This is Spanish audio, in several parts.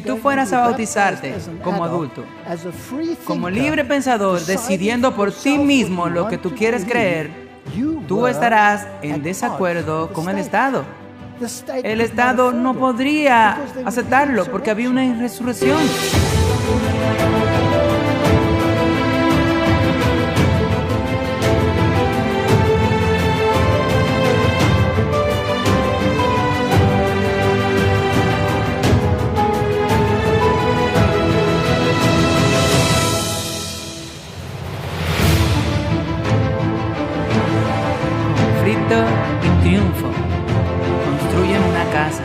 Si tú fueras a bautizarte como adulto, como libre pensador, decidiendo por ti mismo lo que tú quieres creer, tú estarás en desacuerdo con el Estado. El Estado no podría aceptarlo porque había una resurrección. Conflicto y triunfo. Construyen una casa.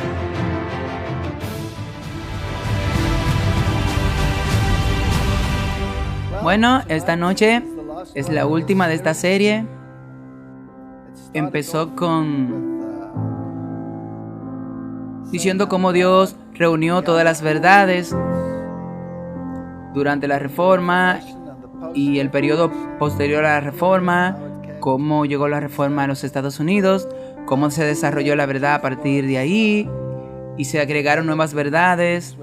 Bueno, esta noche es la última de esta serie. Empezó diciendo cómo Dios reunió todas las verdades durante la Reforma y el periodo posterior a la Reforma, cómo llegó la Reforma a los Estados Unidos, cómo se desarrolló la verdad a partir de ahí y se agregaron nuevas verdades.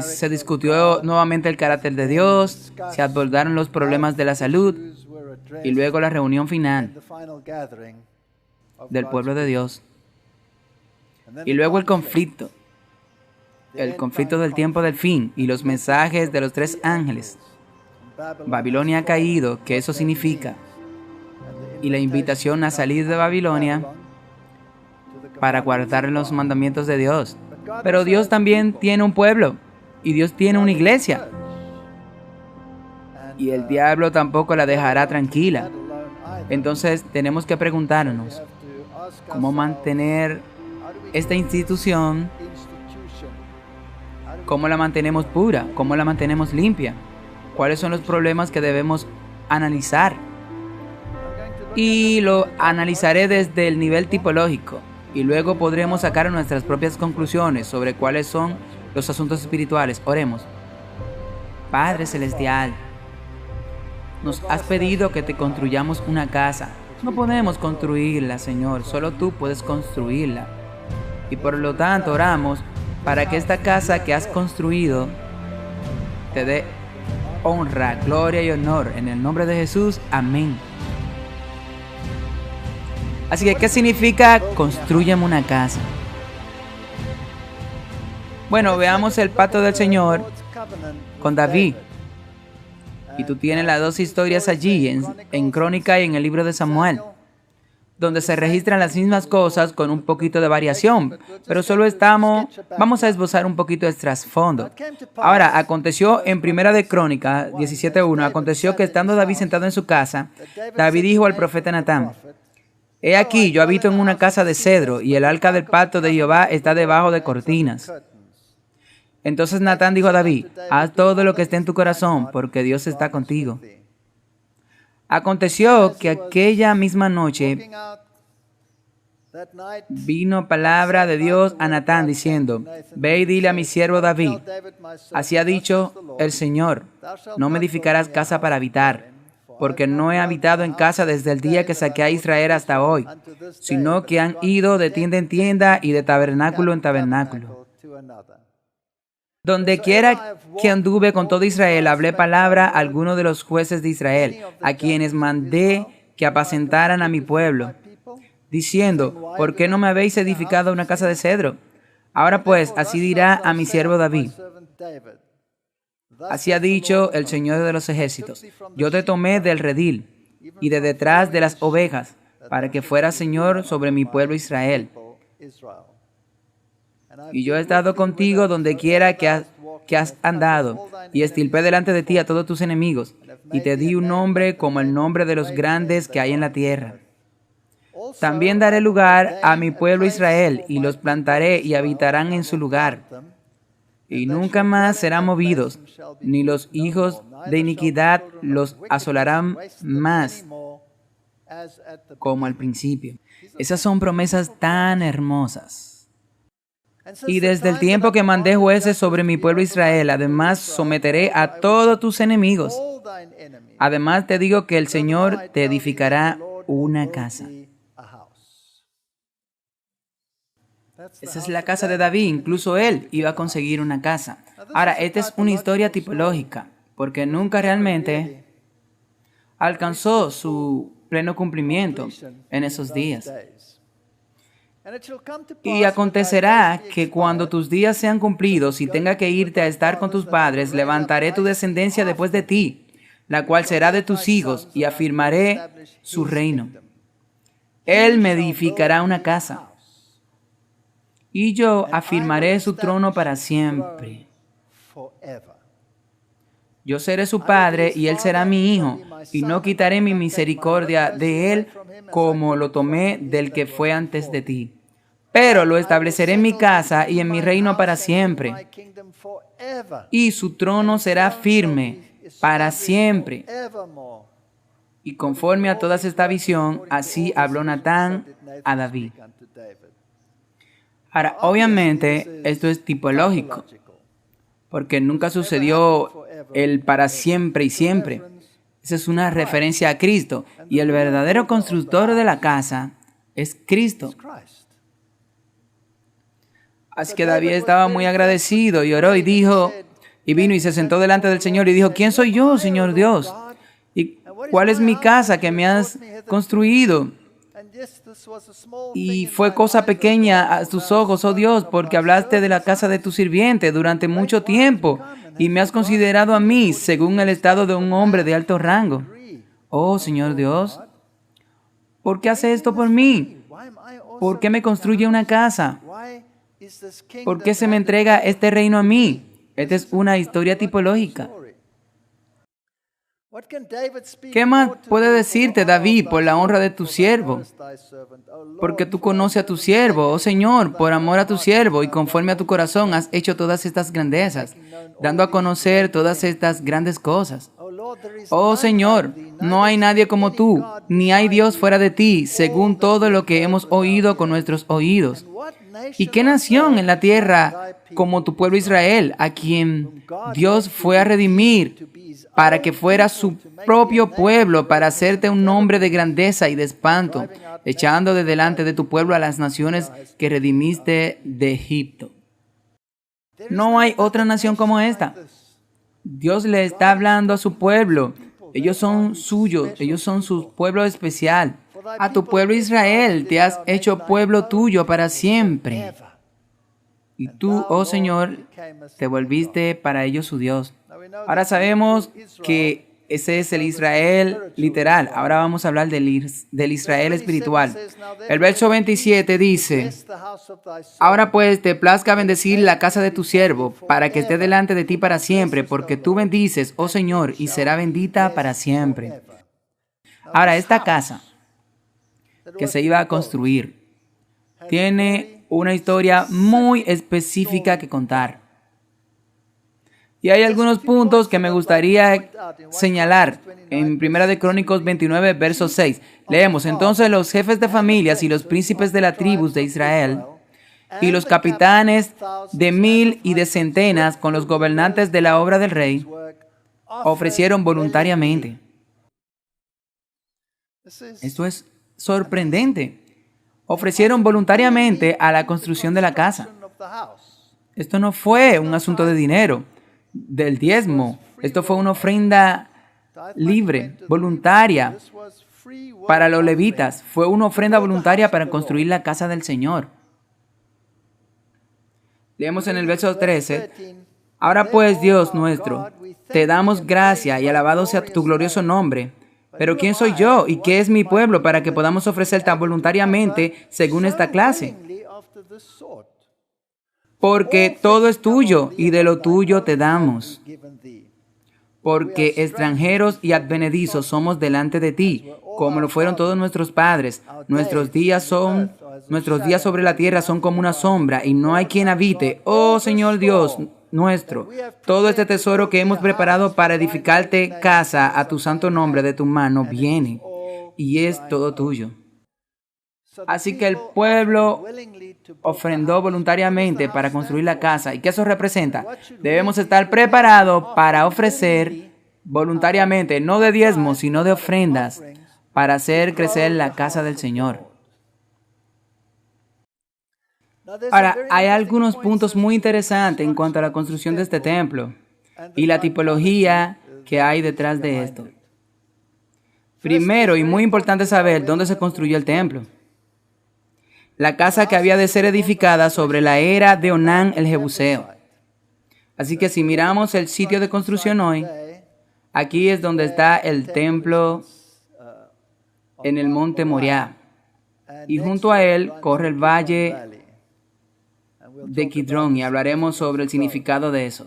Se discutió nuevamente el carácter de Dios, se abordaron los problemas de la salud y luego la reunión final del pueblo de Dios. Y luego el conflicto del tiempo del fin y los mensajes de los 3 ángeles. Babilonia ha caído, que eso significa, y la invitación a salir de Babilonia para guardar los mandamientos de Dios. Pero Dios también tiene un pueblo y Dios tiene una iglesia. Y el diablo tampoco la dejará tranquila. Entonces tenemos que preguntarnos cómo mantener esta institución, cómo la mantenemos pura, cómo la mantenemos limpia, cuáles son los problemas que debemos analizar. Y lo analizaré desde el nivel tipológico y luego podremos sacar nuestras propias conclusiones sobre cuáles son los asuntos espirituales. Oremos. Padre Celestial, nos has pedido que te construyamos una casa. No podemos construirla, Señor, solo tú puedes construirla. Y por lo tanto oramos para que esta casa que has construido te dé honra, gloria y honor. En el nombre de Jesús, amén. Así que, ¿qué significa construyame una casa? Bueno, veamos el pacto del Señor con David. Y tú tienes las 2 historias allí, en Crónica y en el libro de Samuel, donde se registran las mismas cosas con un poquito de variación, pero solo vamos a esbozar un poquito de trasfondo. Ahora, aconteció en Primera de Crónica 17:1, aconteció que estando David sentado en su casa, David dijo al profeta Natán: He aquí, yo habito en una casa de cedro, y el arca del pacto de Jehová está debajo de cortinas. Entonces Natán dijo a David: Haz todo lo que esté en tu corazón, porque Dios está contigo. Aconteció que aquella misma noche vino palabra de Dios a Natán diciendo: Ve y dile a mi siervo David, así ha dicho el Señor, no me edificarás casa para habitar, porque no he habitado en casa desde el día que saqué a Israel hasta hoy, sino que han ido de tienda en tienda y de tabernáculo en tabernáculo. Donde quiera que anduve con todo Israel, hablé palabra a alguno de los jueces de Israel, a quienes mandé que apacentaran a mi pueblo, diciendo: ¿Por qué no me habéis edificado una casa de cedro? Ahora pues, así dirá a mi siervo David: Así ha dicho el Señor de los ejércitos: Yo te tomé del redil y de detrás de las ovejas, para que fueras Señor sobre mi pueblo Israel. Y yo he estado contigo donde quiera que has andado, y extirpé delante de ti a todos tus enemigos, y te di un nombre como el nombre de los grandes que hay en la tierra. También daré lugar a mi pueblo Israel, y los plantaré y habitarán en su lugar. Y nunca más serán movidos, ni los hijos de iniquidad los asolarán más como al principio. Esas son promesas tan hermosas. Y desde el tiempo que mandé jueces sobre mi pueblo Israel, además someteré a todos tus enemigos. Además te digo que el Señor te edificará una casa. Esa es la casa de David. Incluso él iba a conseguir una casa. Ahora, esta es una historia tipológica, porque nunca realmente alcanzó su pleno cumplimiento en esos días. Y acontecerá que cuando tus días sean cumplidos y tenga que irte a estar con tus padres, levantaré tu descendencia después de ti, la cual será de tus hijos, y afirmaré su reino. Él me edificará una casa, y yo afirmaré su trono para siempre. Yo seré su padre, y él será mi hijo, y no quitaré mi misericordia de él como lo tomé del que fue antes de ti. Pero lo estableceré en mi casa y en mi reino para siempre, y su trono será firme para siempre. Y conforme a toda esta visión, así habló Natán a David. Ahora, obviamente, esto es tipológico, porque nunca sucedió el para siempre y siempre. Esa es una referencia a Cristo, y el verdadero constructor de la casa es Cristo. Así que David estaba muy agradecido y oró y dijo, y vino y se sentó delante del Señor y dijo, ¿quién soy yo, Señor Dios? ¿Y cuál es mi casa que me has construido? Y fue cosa pequeña a tus ojos, oh Dios, porque hablaste de la casa de tu sirviente durante mucho tiempo y me has considerado a mí según el estado de un hombre de alto rango. Oh, Señor Dios, ¿por qué hace esto por mí? ¿Por qué me construye una casa? ¿Por qué se me entrega este reino a mí? Esta es una historia tipológica. ¿Qué más puede decirte, David, por la honra de tu siervo? Porque tú conoces a tu siervo, oh Señor, por amor a tu siervo, y conforme a tu corazón has hecho todas estas grandezas, dando a conocer todas estas grandes cosas. Oh Señor, no hay nadie como tú, ni hay Dios fuera de ti, según todo lo que hemos oído con nuestros oídos. ¿Y qué nación en la tierra como tu pueblo Israel, a quien Dios fue a redimir para que fuera su propio pueblo, para hacerte un nombre de grandeza y de espanto, echando de delante de tu pueblo a las naciones que redimiste de Egipto? No hay otra nación como esta. Dios le está hablando a su pueblo. Ellos son suyos, ellos son su pueblo especial. A tu pueblo Israel te has hecho pueblo tuyo para siempre. Y tú, oh Señor, te volviste para ellos su Dios. Ahora sabemos que ese es el Israel literal. Ahora vamos a hablar del Israel espiritual. El verso 27 dice, ahora pues te plazca bendecir la casa de tu siervo, para que esté delante de ti para siempre, porque tú bendices, oh Señor, y será bendita para siempre. Ahora, esta casa que se iba a construir tiene una historia muy específica que contar. Y hay algunos puntos que me gustaría señalar. En 1 de Crónicos 29, verso 6, leemos, entonces los jefes de familias y los príncipes de las tribus de Israel y los capitanes de 1000 y de centenas con los gobernantes de la obra del rey ofrecieron voluntariamente. Esto es sorprendente. Ofrecieron voluntariamente a la construcción de la casa. Esto no fue un asunto de dinero, del diezmo. Esto fue una ofrenda libre, voluntaria para los levitas. Fue una ofrenda voluntaria para construir la casa del Señor. Leemos en el verso 13. Ahora pues, Dios nuestro, te damos gracia y alabado sea tu glorioso nombre. Pero ¿quién soy yo y qué es mi pueblo para que podamos ofrecer tan voluntariamente según esta clase? Porque todo es tuyo y de lo tuyo te damos. Porque extranjeros y advenedizos somos delante de ti, como lo fueron todos nuestros padres. Nuestros días sobre la tierra son como una sombra y no hay quien habite. Oh Señor Dios nuestro, todo este tesoro que hemos preparado para edificarte casa a tu santo nombre de tu mano viene y es todo tuyo. Así que el pueblo ofrendó voluntariamente para construir la casa. ¿Y qué eso representa? Debemos estar preparados para ofrecer voluntariamente, no de diezmos, sino de ofrendas, para hacer crecer la casa del Señor. Ahora, hay algunos puntos muy interesantes en cuanto a la construcción de este templo y la tipología que hay detrás de esto. Primero, y muy importante saber dónde se construyó el templo. La casa que había de ser edificada sobre la era de Onán el Jebuseo. Así que si miramos el sitio de construcción hoy, aquí es donde está el templo en el monte Moriah. Y junto a él corre el valle de Kidrón y hablaremos sobre el significado de eso.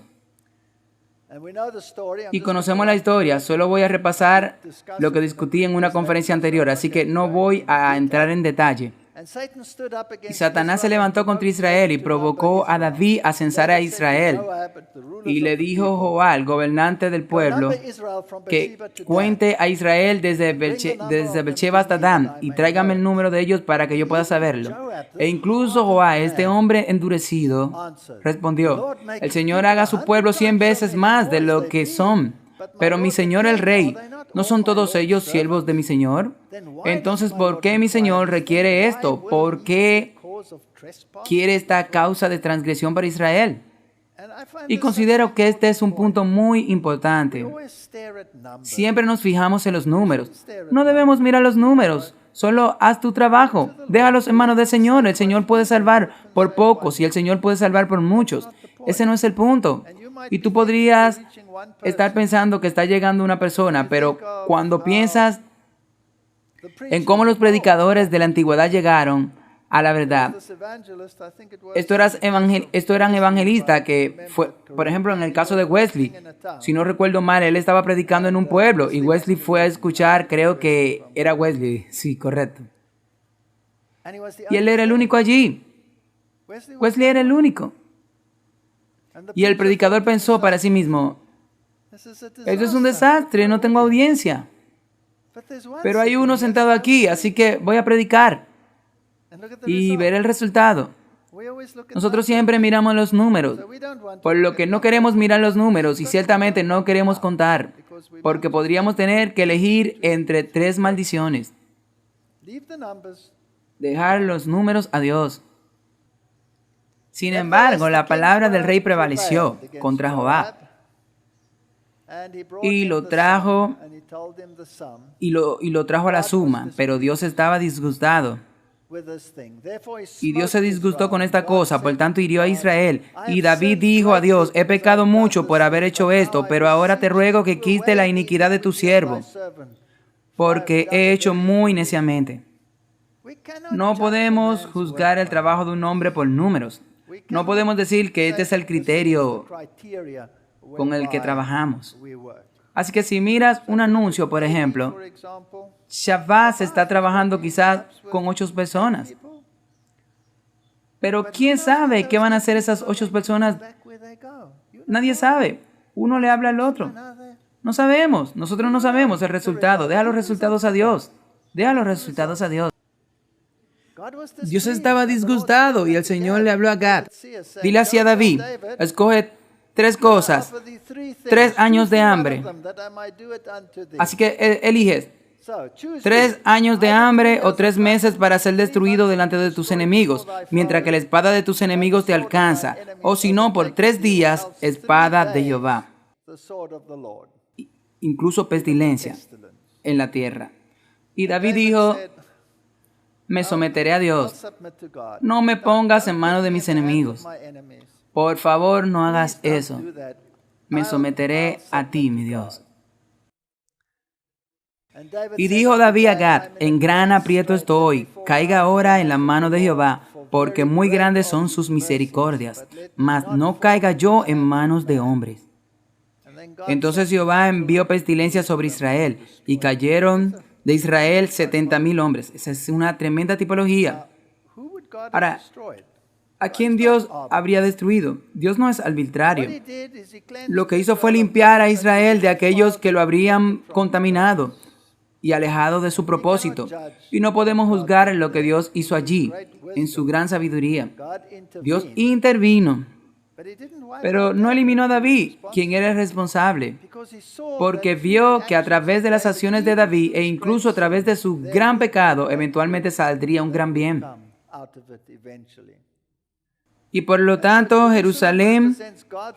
Y conocemos la historia, solo voy a repasar lo que discutí en una conferencia anterior, así que no voy a entrar en detalle. Y Satanás se levantó contra Israel y provocó a David a censar a Israel. Y le dijo Joab, el gobernante del pueblo, que cuente a Israel desde Beersheba hasta Dan y tráigame el número de ellos para que yo pueda saberlo. E incluso Joab, este hombre endurecido, respondió, el Señor haga a su pueblo 100 veces más de lo que son. Pero mi señor el rey, ¿no son todos ellos siervos de mi señor? Entonces, ¿por qué mi señor requiere esto? ¿Por qué quiere esta causa de transgresión para Israel? Y considero que este es un punto muy importante. Siempre nos fijamos en los números. No debemos mirar los números. Solo haz tu trabajo. Déjalos en manos del Señor. El Señor puede salvar por pocos y el Señor puede salvar por muchos. Ese no es el punto. Y tú podrías estar pensando que está llegando una persona, pero cuando piensas en cómo los predicadores de la antigüedad llegaron a la verdad, esto eran evangelistas que fue, por ejemplo, en el caso de Wesley, si no recuerdo mal, él estaba predicando en un pueblo y Wesley fue a escuchar, creo que era Wesley, sí, correcto. Y él era el único allí. Wesley era el único. Y el predicador pensó para sí mismo, esto es un desastre, no tengo audiencia. Pero hay uno sentado aquí, así que voy a predicar y ver el resultado. Nosotros siempre miramos los números, por lo que no queremos mirar los números y ciertamente no queremos contar, porque podríamos tener que elegir entre 3 maldiciones. Dejar los números a Dios. Sin embargo, la palabra del rey prevaleció contra Joab y lo trajo a la suma, pero Dios estaba disgustado. Y Dios se disgustó con esta cosa, por tanto hirió a Israel. Y David dijo a Dios, he pecado mucho por haber hecho esto, pero ahora te ruego que quite la iniquidad de tu siervo, porque he hecho muy neciamente. No podemos juzgar el trabajo de un hombre por números. No podemos decir que este es el criterio con el que trabajamos. Así que si miras un anuncio, por ejemplo, Shabbat está trabajando quizás con 8 personas. Pero ¿quién sabe qué van a hacer esas 8 personas? Nadie sabe. Uno le habla al otro. No sabemos. Nosotros no sabemos el resultado. Deja los resultados a Dios. Deja los resultados a Dios. Dios estaba disgustado y el Señor le habló a Gad. Dile así a David, escoge 3 cosas, 3 años de hambre. Así que eliges 3 años de hambre o 3 meses para ser destruido delante de tus enemigos, mientras que la espada de tus enemigos te alcanza. O si no, por 3 días, espada de Jehová. Incluso pestilencia en la tierra. Y David dijo, me someteré a Dios. No me pongas en manos de mis enemigos. Por favor, no hagas eso. Me someteré a ti, mi Dios. Y dijo David a Gad, en gran aprieto estoy, caiga ahora en la mano de Jehová, porque muy grandes son sus misericordias, mas no caiga yo en manos de hombres. Entonces Jehová envió pestilencia sobre Israel, y cayeron de Israel 70,000 hombres. Esa es una tremenda tipología. Ahora, ¿a quién Dios habría destruido? Dios no es arbitrario. Lo que hizo fue limpiar a Israel de aquellos que lo habrían contaminado y alejado de su propósito. Y no podemos juzgar lo que Dios hizo allí, en su gran sabiduría. Dios intervino, pero no eliminó a David, quien era el responsable, porque vio que a través de las acciones de David e incluso a través de su gran pecado, eventualmente saldría un gran bien. Y por lo tanto, Jerusalén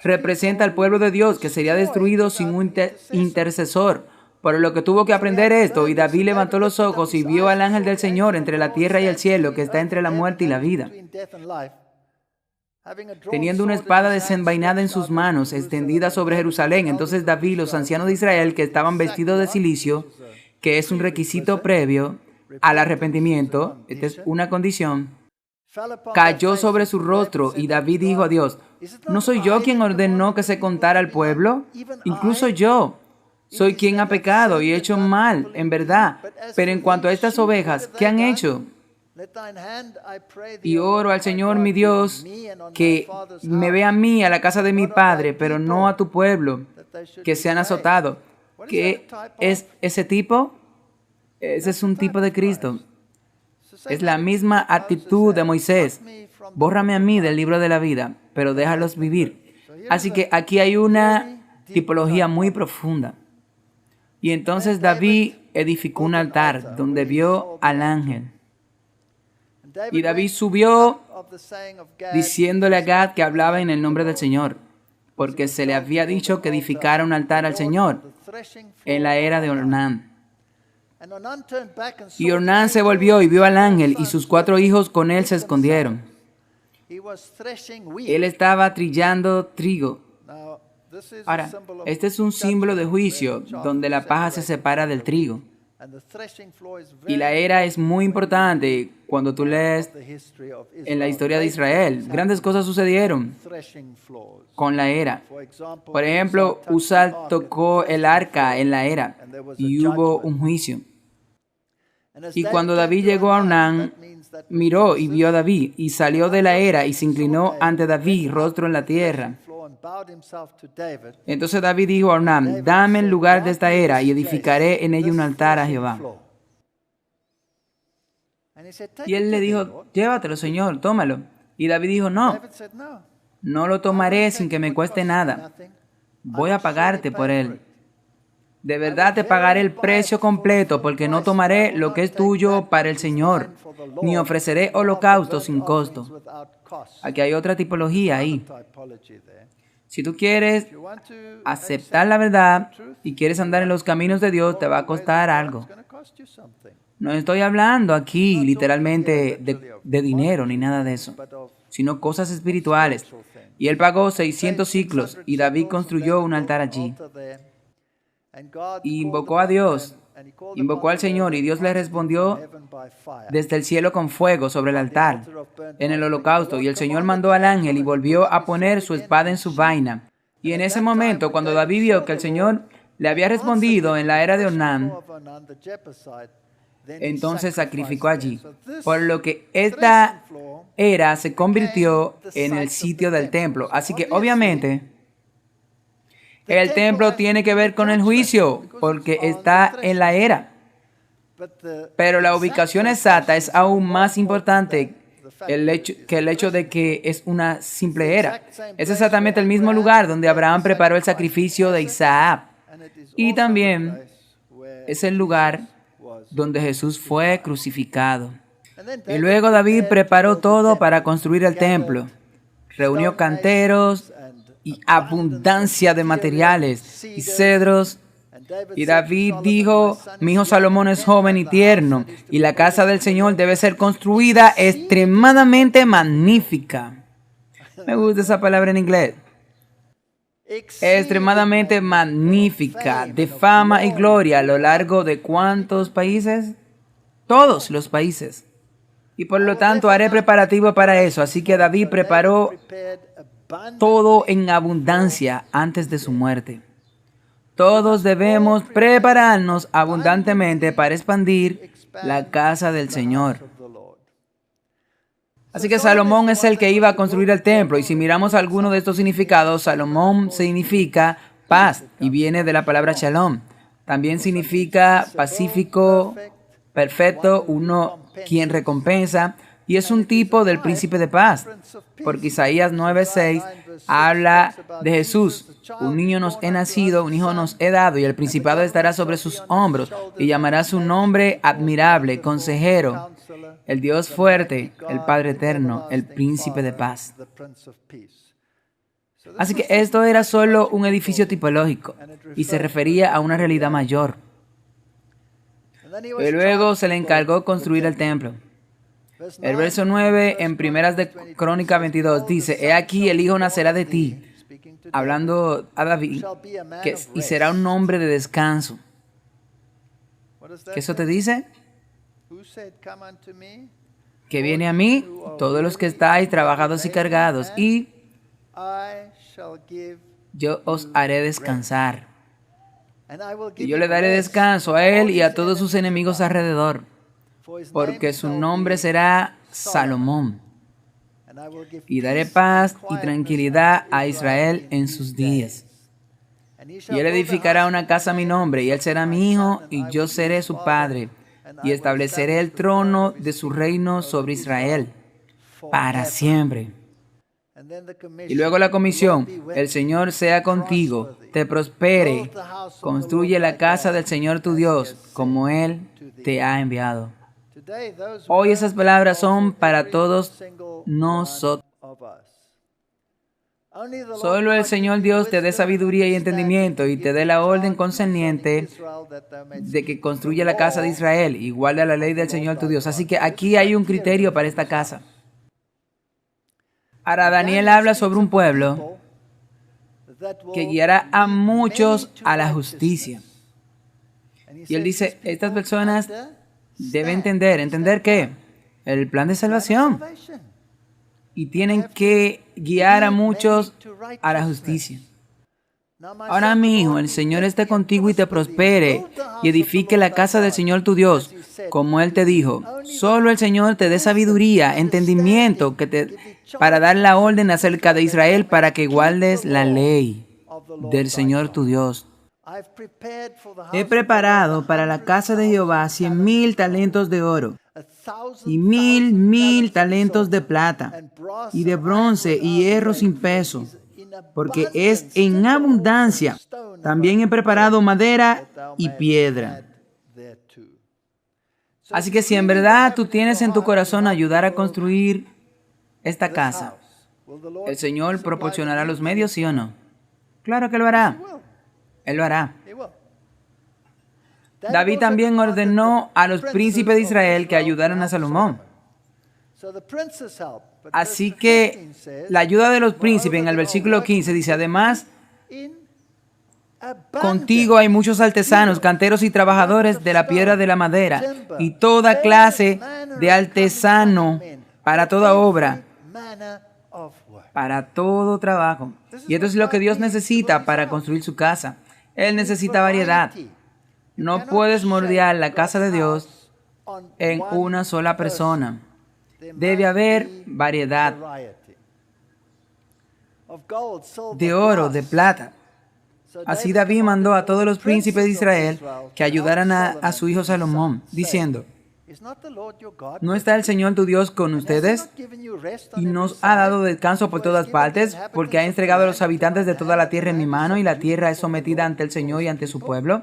representa al pueblo de Dios que sería destruido sin un intercesor. Por lo que tuvo que aprender esto, y David levantó los ojos y vio al ángel del Señor entre la tierra y el cielo, que está entre la muerte y la vida, teniendo una espada desenvainada en sus manos, extendida sobre Jerusalén. Entonces David y los ancianos de Israel, que estaban vestidos de cilicio, que es un requisito previo al arrepentimiento, esta es una condición, cayó sobre su rostro, y David dijo a Dios: ¿no soy yo quien ordenó que se contara al pueblo? Incluso yo soy quien ha pecado y hecho mal, en verdad. Pero en cuanto a estas ovejas, ¿qué han hecho? Y oro al Señor mi Dios que me vea a mí, a la casa de mi padre, pero no a tu pueblo, que sean azotados. ¿Qué es ese tipo? Ese es un tipo de Cristo. Es la misma actitud de Moisés. Bórrame a mí del libro de la vida, pero déjalos vivir. Así que aquí hay una tipología muy profunda. Y entonces David edificó un altar donde vio al ángel. Y David subió diciéndole a Gad que hablaba en el nombre del Señor, porque se le había dicho que edificara un altar al Señor en la era de Ornán. Y Ornán se volvió y vio al ángel, y sus 4 hijos con él se escondieron. Él estaba trillando trigo. Ahora, este es un símbolo de juicio, donde la paja se separa del trigo. Y la era es muy importante cuando tú lees en la historia de Israel. Grandes cosas sucedieron con la era. Por ejemplo, Uzal tocó el arca en la era y hubo un juicio. Y cuando David llegó a Ornán, miró y vio a David, y salió de la era y se inclinó ante David, rostro en la tierra. Entonces David dijo a Ornán: dame el lugar de esta era y edificaré en ella un altar a Jehová. Y él le dijo: llévatelo, Señor, tómalo. Y David dijo: no, no lo tomaré sin que me cueste nada. Voy a pagarte por él. De verdad te pagaré el precio completo, porque no tomaré lo que es tuyo para el Señor, ni ofreceré holocausto sin costo. Aquí hay otra tipología ahí. Si tú quieres aceptar la verdad y quieres andar en los caminos de Dios, te va a costar algo. No estoy hablando aquí literalmente de dinero ni nada de eso, sino cosas espirituales. Y él pagó 600 siclos, y David construyó un altar allí. Y invocó a Dios, invocó al Señor, y Dios le respondió desde el cielo con fuego sobre el altar, en el holocausto. Y el Señor mandó al ángel y volvió a poner su espada en su vaina. Y en ese momento, cuando David vio que el Señor le había respondido en la era de Ornán, entonces sacrificó allí. Por lo que esta era se convirtió en el sitio del templo. Así que obviamente el templo tiene que ver con el juicio, porque está en la era. Pero la ubicación exacta es aún más importante que el hecho de que es una simple era. Es exactamente el mismo lugar donde Abraham preparó el sacrificio de Isaac. Y también es el lugar donde Jesús fue crucificado. Y luego David preparó todo para construir el templo. Reunió canteros y abundancia de materiales y cedros. Y David dijo: mi hijo Salomón es joven y tierno, y la casa del Señor debe ser construida extremadamente magnífica. Me gusta esa palabra en inglés. Extremadamente magnífica, de fama y gloria a lo largo de ¿cuántos países? Todos los países. Y por lo tanto haré preparativo para eso. Así que David preparó todo en abundancia antes de su muerte. Todos debemos prepararnos abundantemente para expandir la casa del Señor. Así que Salomón es el que iba a construir el templo. Y si miramos alguno de estos significados, Salomón significa paz y viene de la palabra shalom. También significa pacífico, perfecto, uno quien recompensa. Y es un tipo del príncipe de paz, porque Isaías 9:6 habla de Jesús. Un niño nos he nacido, un hijo nos he dado, y el principado estará sobre sus hombros, y llamará su nombre admirable, consejero, el Dios fuerte, el Padre eterno, el Príncipe de paz. Así que esto era solo un edificio tipológico y se refería a una realidad mayor. Y luego se le encargó construir el templo. El verso 9 en Primeras de Crónicas 22 dice: He aquí el hijo nacerá de ti, hablando a David, y será un hombre de descanso. ¿Qué eso te dice? Que viene a mí todos los que estáis trabajados y cargados, y yo os haré descansar. Y yo le daré descanso a él y a todos sus enemigos alrededor, porque su nombre será Salomón. Y daré paz y tranquilidad a Israel en sus días. Y él edificará una casa a mi nombre, y él será mi hijo, y yo seré su padre, y estableceré el trono de su reino sobre Israel para siempre. Y luego la comisión: el Señor sea contigo, te prospere, construye la casa del Señor tu Dios, como Él te ha enviado. Hoy esas palabras son para todos nosotros. Solo el Señor Dios te dé sabiduría y entendimiento y te dé la orden concerniente de que construya la casa de Israel, igual a la ley del Señor tu Dios. Así que aquí hay un criterio para esta casa. Ahora Daniel habla sobre un pueblo que guiará a muchos a la justicia. Y él dice, estas personas deben ¿entender qué? El plan de salvación. Y tienen que guiar a muchos a la justicia. Ahora, mi hijo, el Señor esté contigo y te prospere, y edifique la casa del Señor tu Dios, como Él te dijo. Solo el Señor te dé sabiduría, entendimiento, para dar la orden acerca de Israel, para que guardes la ley del Señor tu Dios. He preparado para la casa de Jehová 100,000 talentos de oro, y 1,000 talentos de plata, y de bronce y hierro sin peso, porque es en abundancia. También he preparado madera y piedra. Así que si en verdad tú tienes en tu corazón ayudar a construir esta casa, ¿el Señor proporcionará los medios, sí o no? Claro que lo hará. Él lo hará. David también ordenó a los príncipes de Israel que ayudaran a Salomón. Así que la ayuda de los príncipes en el versículo 15 dice: además, contigo hay muchos artesanos, canteros y trabajadores de la piedra de la madera, y toda clase de artesano para toda obra, para todo trabajo. Y esto es lo que Dios necesita para construir su casa. Él necesita variedad. No puedes moldear la casa de Dios en una sola persona. Debe haber variedad de oro, de plata. Así David mandó a todos los príncipes de Israel que ayudaran a su hijo Salomón, diciendo: ¿no está el Señor tu Dios con ustedes? Y nos ha dado descanso por todas partes, porque ha entregado a los habitantes de toda la tierra en mi mano, y la tierra es sometida ante el Señor y ante su pueblo.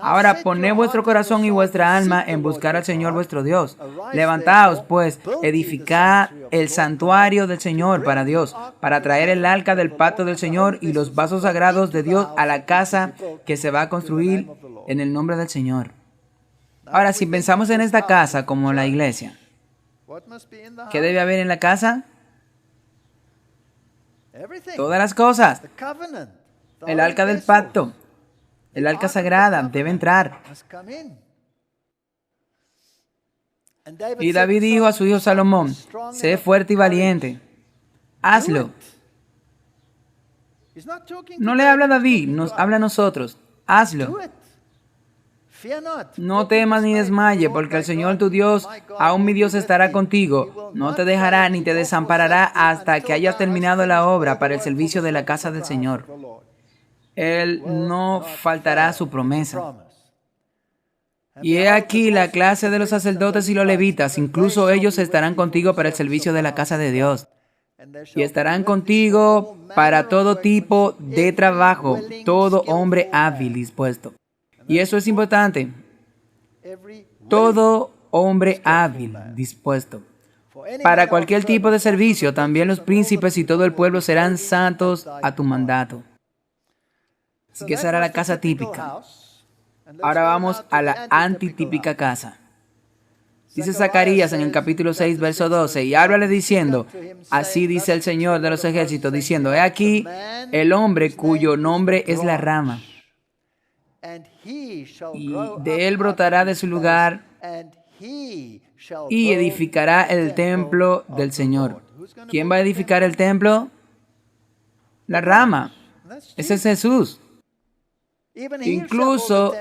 Ahora poned vuestro corazón y vuestra alma en buscar al Señor vuestro Dios. Levantaos, pues, edificad el santuario del Señor para Dios, para traer el arca del pacto del Señor y los vasos sagrados de Dios a la casa que se va a construir en el nombre del Señor. Ahora, si pensamos en esta casa como la iglesia, ¿qué debe haber en la casa? Todas las cosas. El arca del pacto, el arca sagrada debe entrar. Y David dijo a su hijo Salomón: sé fuerte y valiente. Hazlo. No le habla a David, nos habla a nosotros. Hazlo. No temas ni desmaye, porque el Señor tu Dios, aún mi Dios, estará contigo. No te dejará ni te desamparará hasta que hayas terminado la obra para el servicio de la casa del Señor. Él no faltará a su promesa. Y he aquí la clase de los sacerdotes y los levitas, incluso ellos estarán contigo para el servicio de la casa de Dios. Y estarán contigo para todo tipo de trabajo, todo hombre hábil dispuesto. Y eso es importante. Todo hombre hábil, dispuesto. Para cualquier tipo de servicio, también los príncipes y todo el pueblo serán santos a tu mandato. Así que esa era la casa típica. Ahora vamos a la antitípica casa. Dice Zacarías en el capítulo 6, verso 12, y háblale diciendo, así dice el Señor de los ejércitos, diciendo, he aquí el hombre cuyo nombre es la rama, y de él brotará de su lugar y edificará el templo del Señor. ¿Quién va a edificar el templo? La rama. Ese es Jesús. Incluso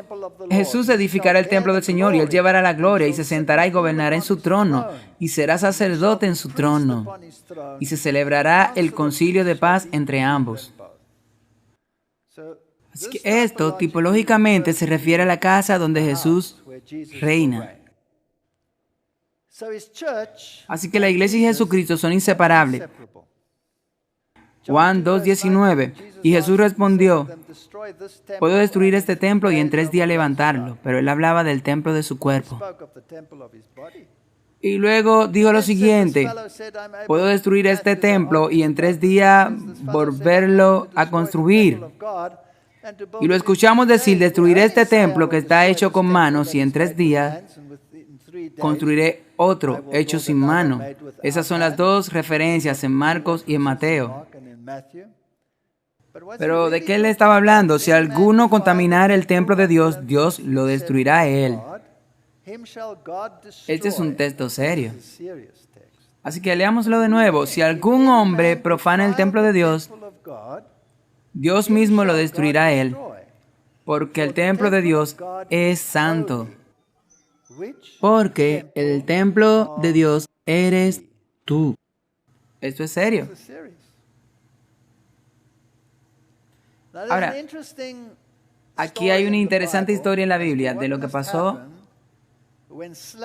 Jesús edificará el templo del Señor y Él llevará la gloria y se sentará y gobernará en su trono y será sacerdote en su trono y se celebrará el concilio de paz entre ambos. Así que esto tipológicamente se refiere a la casa donde Jesús reina. Así que la iglesia y Jesucristo son inseparables. Juan 2:19. Y Jesús respondió, puedo destruir este templo y en 3 días levantarlo. Pero él hablaba del templo de su cuerpo. Y luego dijo lo siguiente, puedo destruir este templo y en 3 días volverlo a construir. Y lo escuchamos decir, destruiré este templo que está hecho con manos y en 3 días construiré otro hecho sin mano. Esas son las dos referencias en Marcos y en Mateo. Pero ¿de qué le estaba hablando? Si alguno contaminara el templo de Dios, Dios lo destruirá a él. Este es un texto serio. Así que leámoslo de nuevo. Si algún hombre profana el templo de Dios, Dios mismo lo destruirá a él, porque el templo de Dios es santo. Porque el templo de Dios eres tú. Esto es serio. Ahora, aquí hay una interesante historia en la Biblia de lo que pasó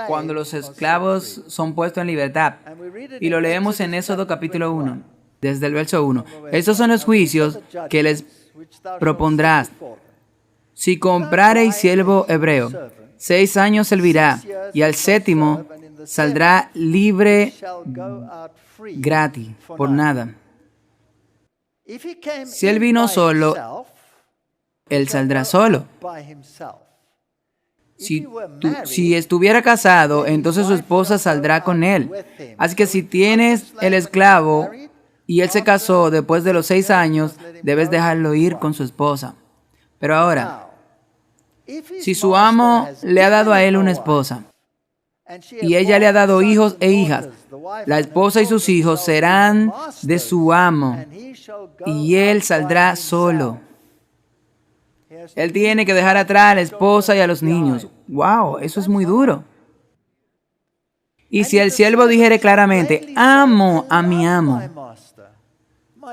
cuando los esclavos son puestos en libertad. Y lo leemos en Éxodo capítulo 1, desde el verso 1. Estos son los juicios que les propondrás. Si comprareis siervo hebreo, 6 años servirá, y al 7º saldrá libre gratis, por nada. Si él vino solo, él saldrá solo. Si estuviera casado, entonces su esposa saldrá con él. Así que si tienes el esclavo y él se casó después de los 6 años, debes dejarlo ir con su esposa. Pero ahora, si su amo le ha dado a él una esposa y ella le ha dado hijos e hijas, la esposa y sus hijos serán de su amo y él saldrá solo. Él tiene que dejar atrás a la esposa y a los niños. ¡Wow! Eso es muy duro. Y si el siervo dijere claramente, amo a mi amo,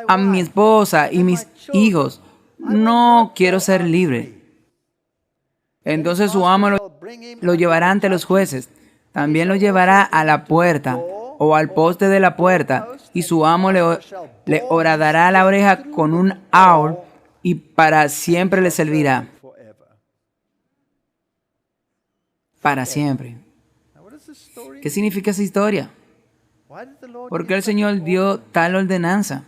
a mi esposa y mis hijos, no quiero ser libre. Entonces su amo lo llevará ante los jueces. También lo llevará a la puerta o al poste de la puerta y su amo le horadará la oreja con un aul y para siempre le servirá. Para siempre. ¿Qué significa esa historia? ¿Por qué el Señor dio tal ordenanza?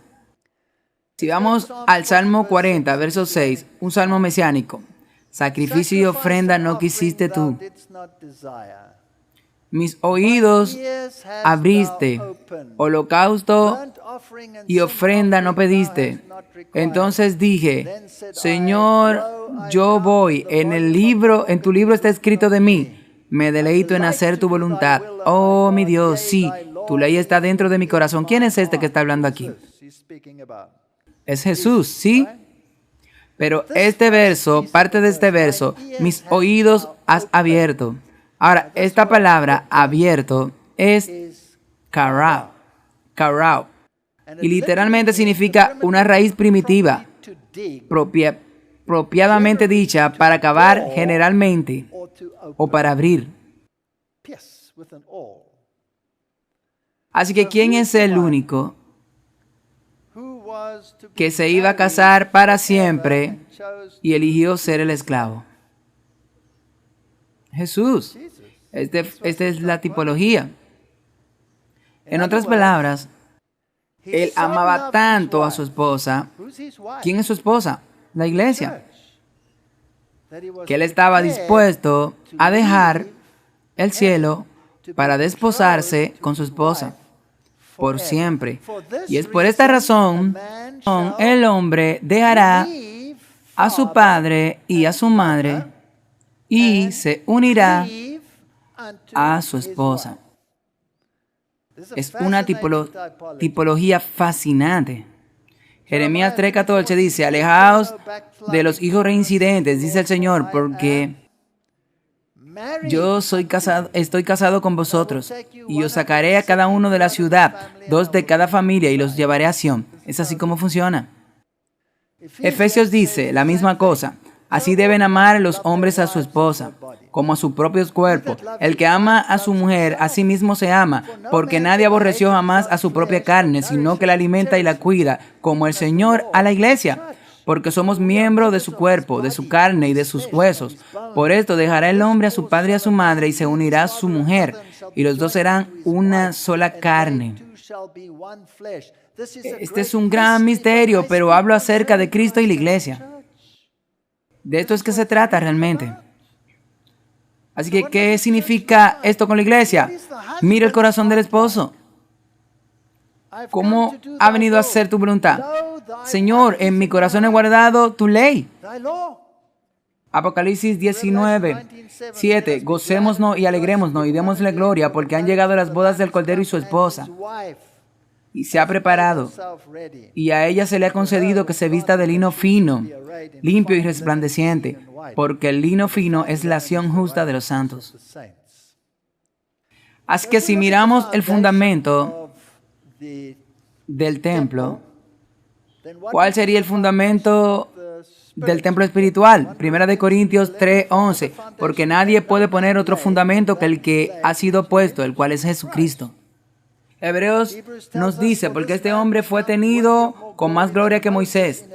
Si vamos al Salmo 40, verso 6, un salmo mesiánico. Sacrificio y ofrenda no quisiste tú. Mis oídos abriste, holocausto y ofrenda no pediste. Entonces dije, Señor, yo voy, en tu libro está escrito de mí, me deleito en hacer tu voluntad. Oh, mi Dios, sí, tu ley está dentro de mi corazón. ¿Quién es este que está hablando aquí? Es Jesús, ¿sí? Pero este verso, parte de este verso, mis oídos has abierto. Ahora, esta palabra abierto es karao. Karao. Y literalmente significa una raíz primitiva, apropiadamente dicha para cavar generalmente o para abrir. Así que ¿quién es el único que se iba a casar para siempre y eligió ser el esclavo? Jesús. Esta es la tipología. En otras palabras, él amaba tanto a su esposa. ¿Quién es su esposa? La iglesia. Que él estaba dispuesto a dejar el cielo para desposarse con su esposa por siempre. Y es por esta razón el hombre dejará a su padre y a su madre y se unirá a su esposa. Es una tipología fascinante. Jeremías 3:14 dice, alejaos de los hijos reincidentes, dice el Señor, porque yo estoy casado con vosotros, y os sacaré a cada uno de la ciudad, 2 de cada familia, y los llevaré a Sión. Es así como funciona. Efesios dice la misma cosa. Así deben amar los hombres a su esposa, como a su propio cuerpo. El que ama a su mujer, a sí mismo se ama, porque nadie aborreció jamás a su propia carne, sino que la alimenta y la cuida, como el Señor a la iglesia, porque somos miembros de su cuerpo, de su carne y de sus huesos. Por esto dejará el hombre a su padre y a su madre, y se unirá a su mujer, y los dos serán una sola carne. Este es un gran misterio, pero hablo acerca de Cristo y la iglesia. De esto es que se trata realmente. Así que, ¿qué significa esto con la iglesia? Mira el corazón del esposo. ¿Cómo ha venido a hacer tu voluntad? Señor, en mi corazón he guardado tu ley. Apocalipsis 19:7. Gocémonos y alegrémonos y démosle gloria, porque han llegado las bodas del Cordero y su esposa. Y se ha preparado, y a ella se le ha concedido que se vista de lino fino, limpio y resplandeciente, porque el lino fino es la acción justa de los santos. Así que si miramos el fundamento del templo, ¿cuál sería el fundamento del templo espiritual? 1 Corintios 3:11, porque nadie puede poner otro fundamento que el que ha sido puesto, el cual es Jesucristo. Hebreos nos dice, porque este hombre fue tenido con más gloria que Moisés,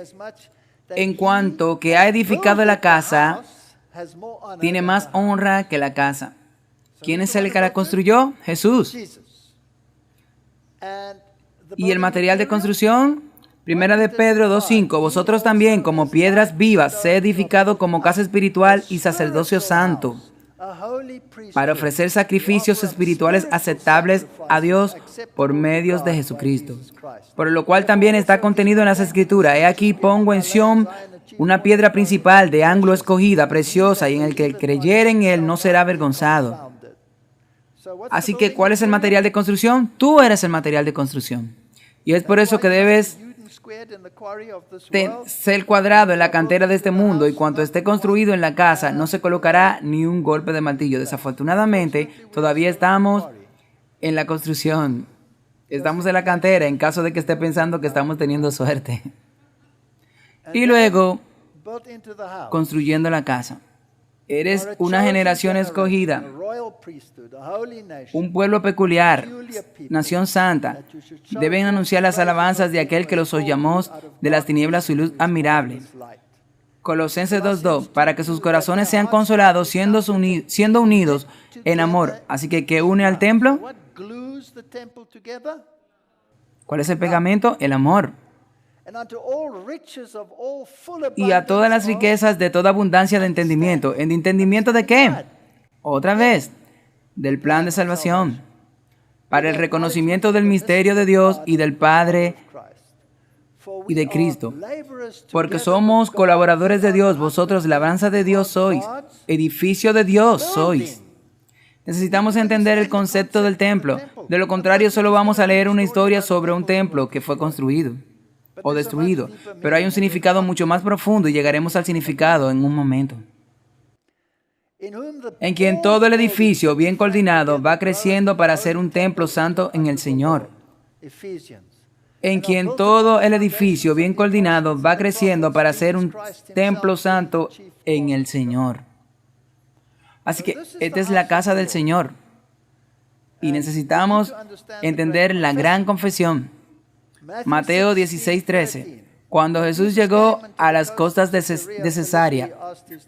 en cuanto que ha edificado la casa, tiene más honra que la casa. ¿Quién es el que la construyó? Jesús. ¿Y el material de construcción? 1 de Pedro 2:5, vosotros también, como piedras vivas, sed edificado como casa espiritual y sacerdocio santo, para ofrecer sacrificios espirituales aceptables a Dios por medios de Jesucristo. Por lo cual también está contenido en las Escrituras, he aquí pongo en Sión una piedra principal de ángulo escogida, preciosa, y en el que creyere en él no será avergonzado. Así que, ¿cuál es el material de construcción? Tú eres el material de construcción. Y es por eso que debes ser cuadrado en la cantera de este mundo, y cuanto esté construido en la casa, no se colocará ni un golpe de martillo. Desafortunadamente, todavía estamos en la construcción. Estamos en la cantera, en caso de que esté pensando que estamos teniendo suerte. Y luego, construyendo la casa. Eres una generación escogida, un pueblo peculiar, nación santa. Deben anunciar las alabanzas de aquel que los llamó de las tinieblas su luz admirable. Colosenses 2:2, para que sus corazones sean consolados siendo unidos en amor. Así que, ¿qué une al templo? ¿Cuál es el pegamento? El amor. Y a todas las riquezas de toda abundancia de entendimiento. ¿En entendimiento de qué? Otra vez, del plan de salvación, para el reconocimiento del misterio de Dios y del Padre y de Cristo. Porque somos colaboradores de Dios, vosotros labranza de Dios sois, edificio de Dios sois. Necesitamos entender el concepto del templo. De lo contrario, solo vamos a leer una historia sobre un templo que fue construido o destruido, pero hay un significado mucho más profundo y llegaremos al significado en un momento. En quien todo el edificio bien coordinado va creciendo para ser un templo santo en el Señor. En quien todo el edificio bien coordinado va creciendo para ser un templo santo en el Señor. Así que esta es la casa del Señor. Y necesitamos entender la gran confesión. Mateo 16:13. Cuando Jesús llegó a las costas de Cesarea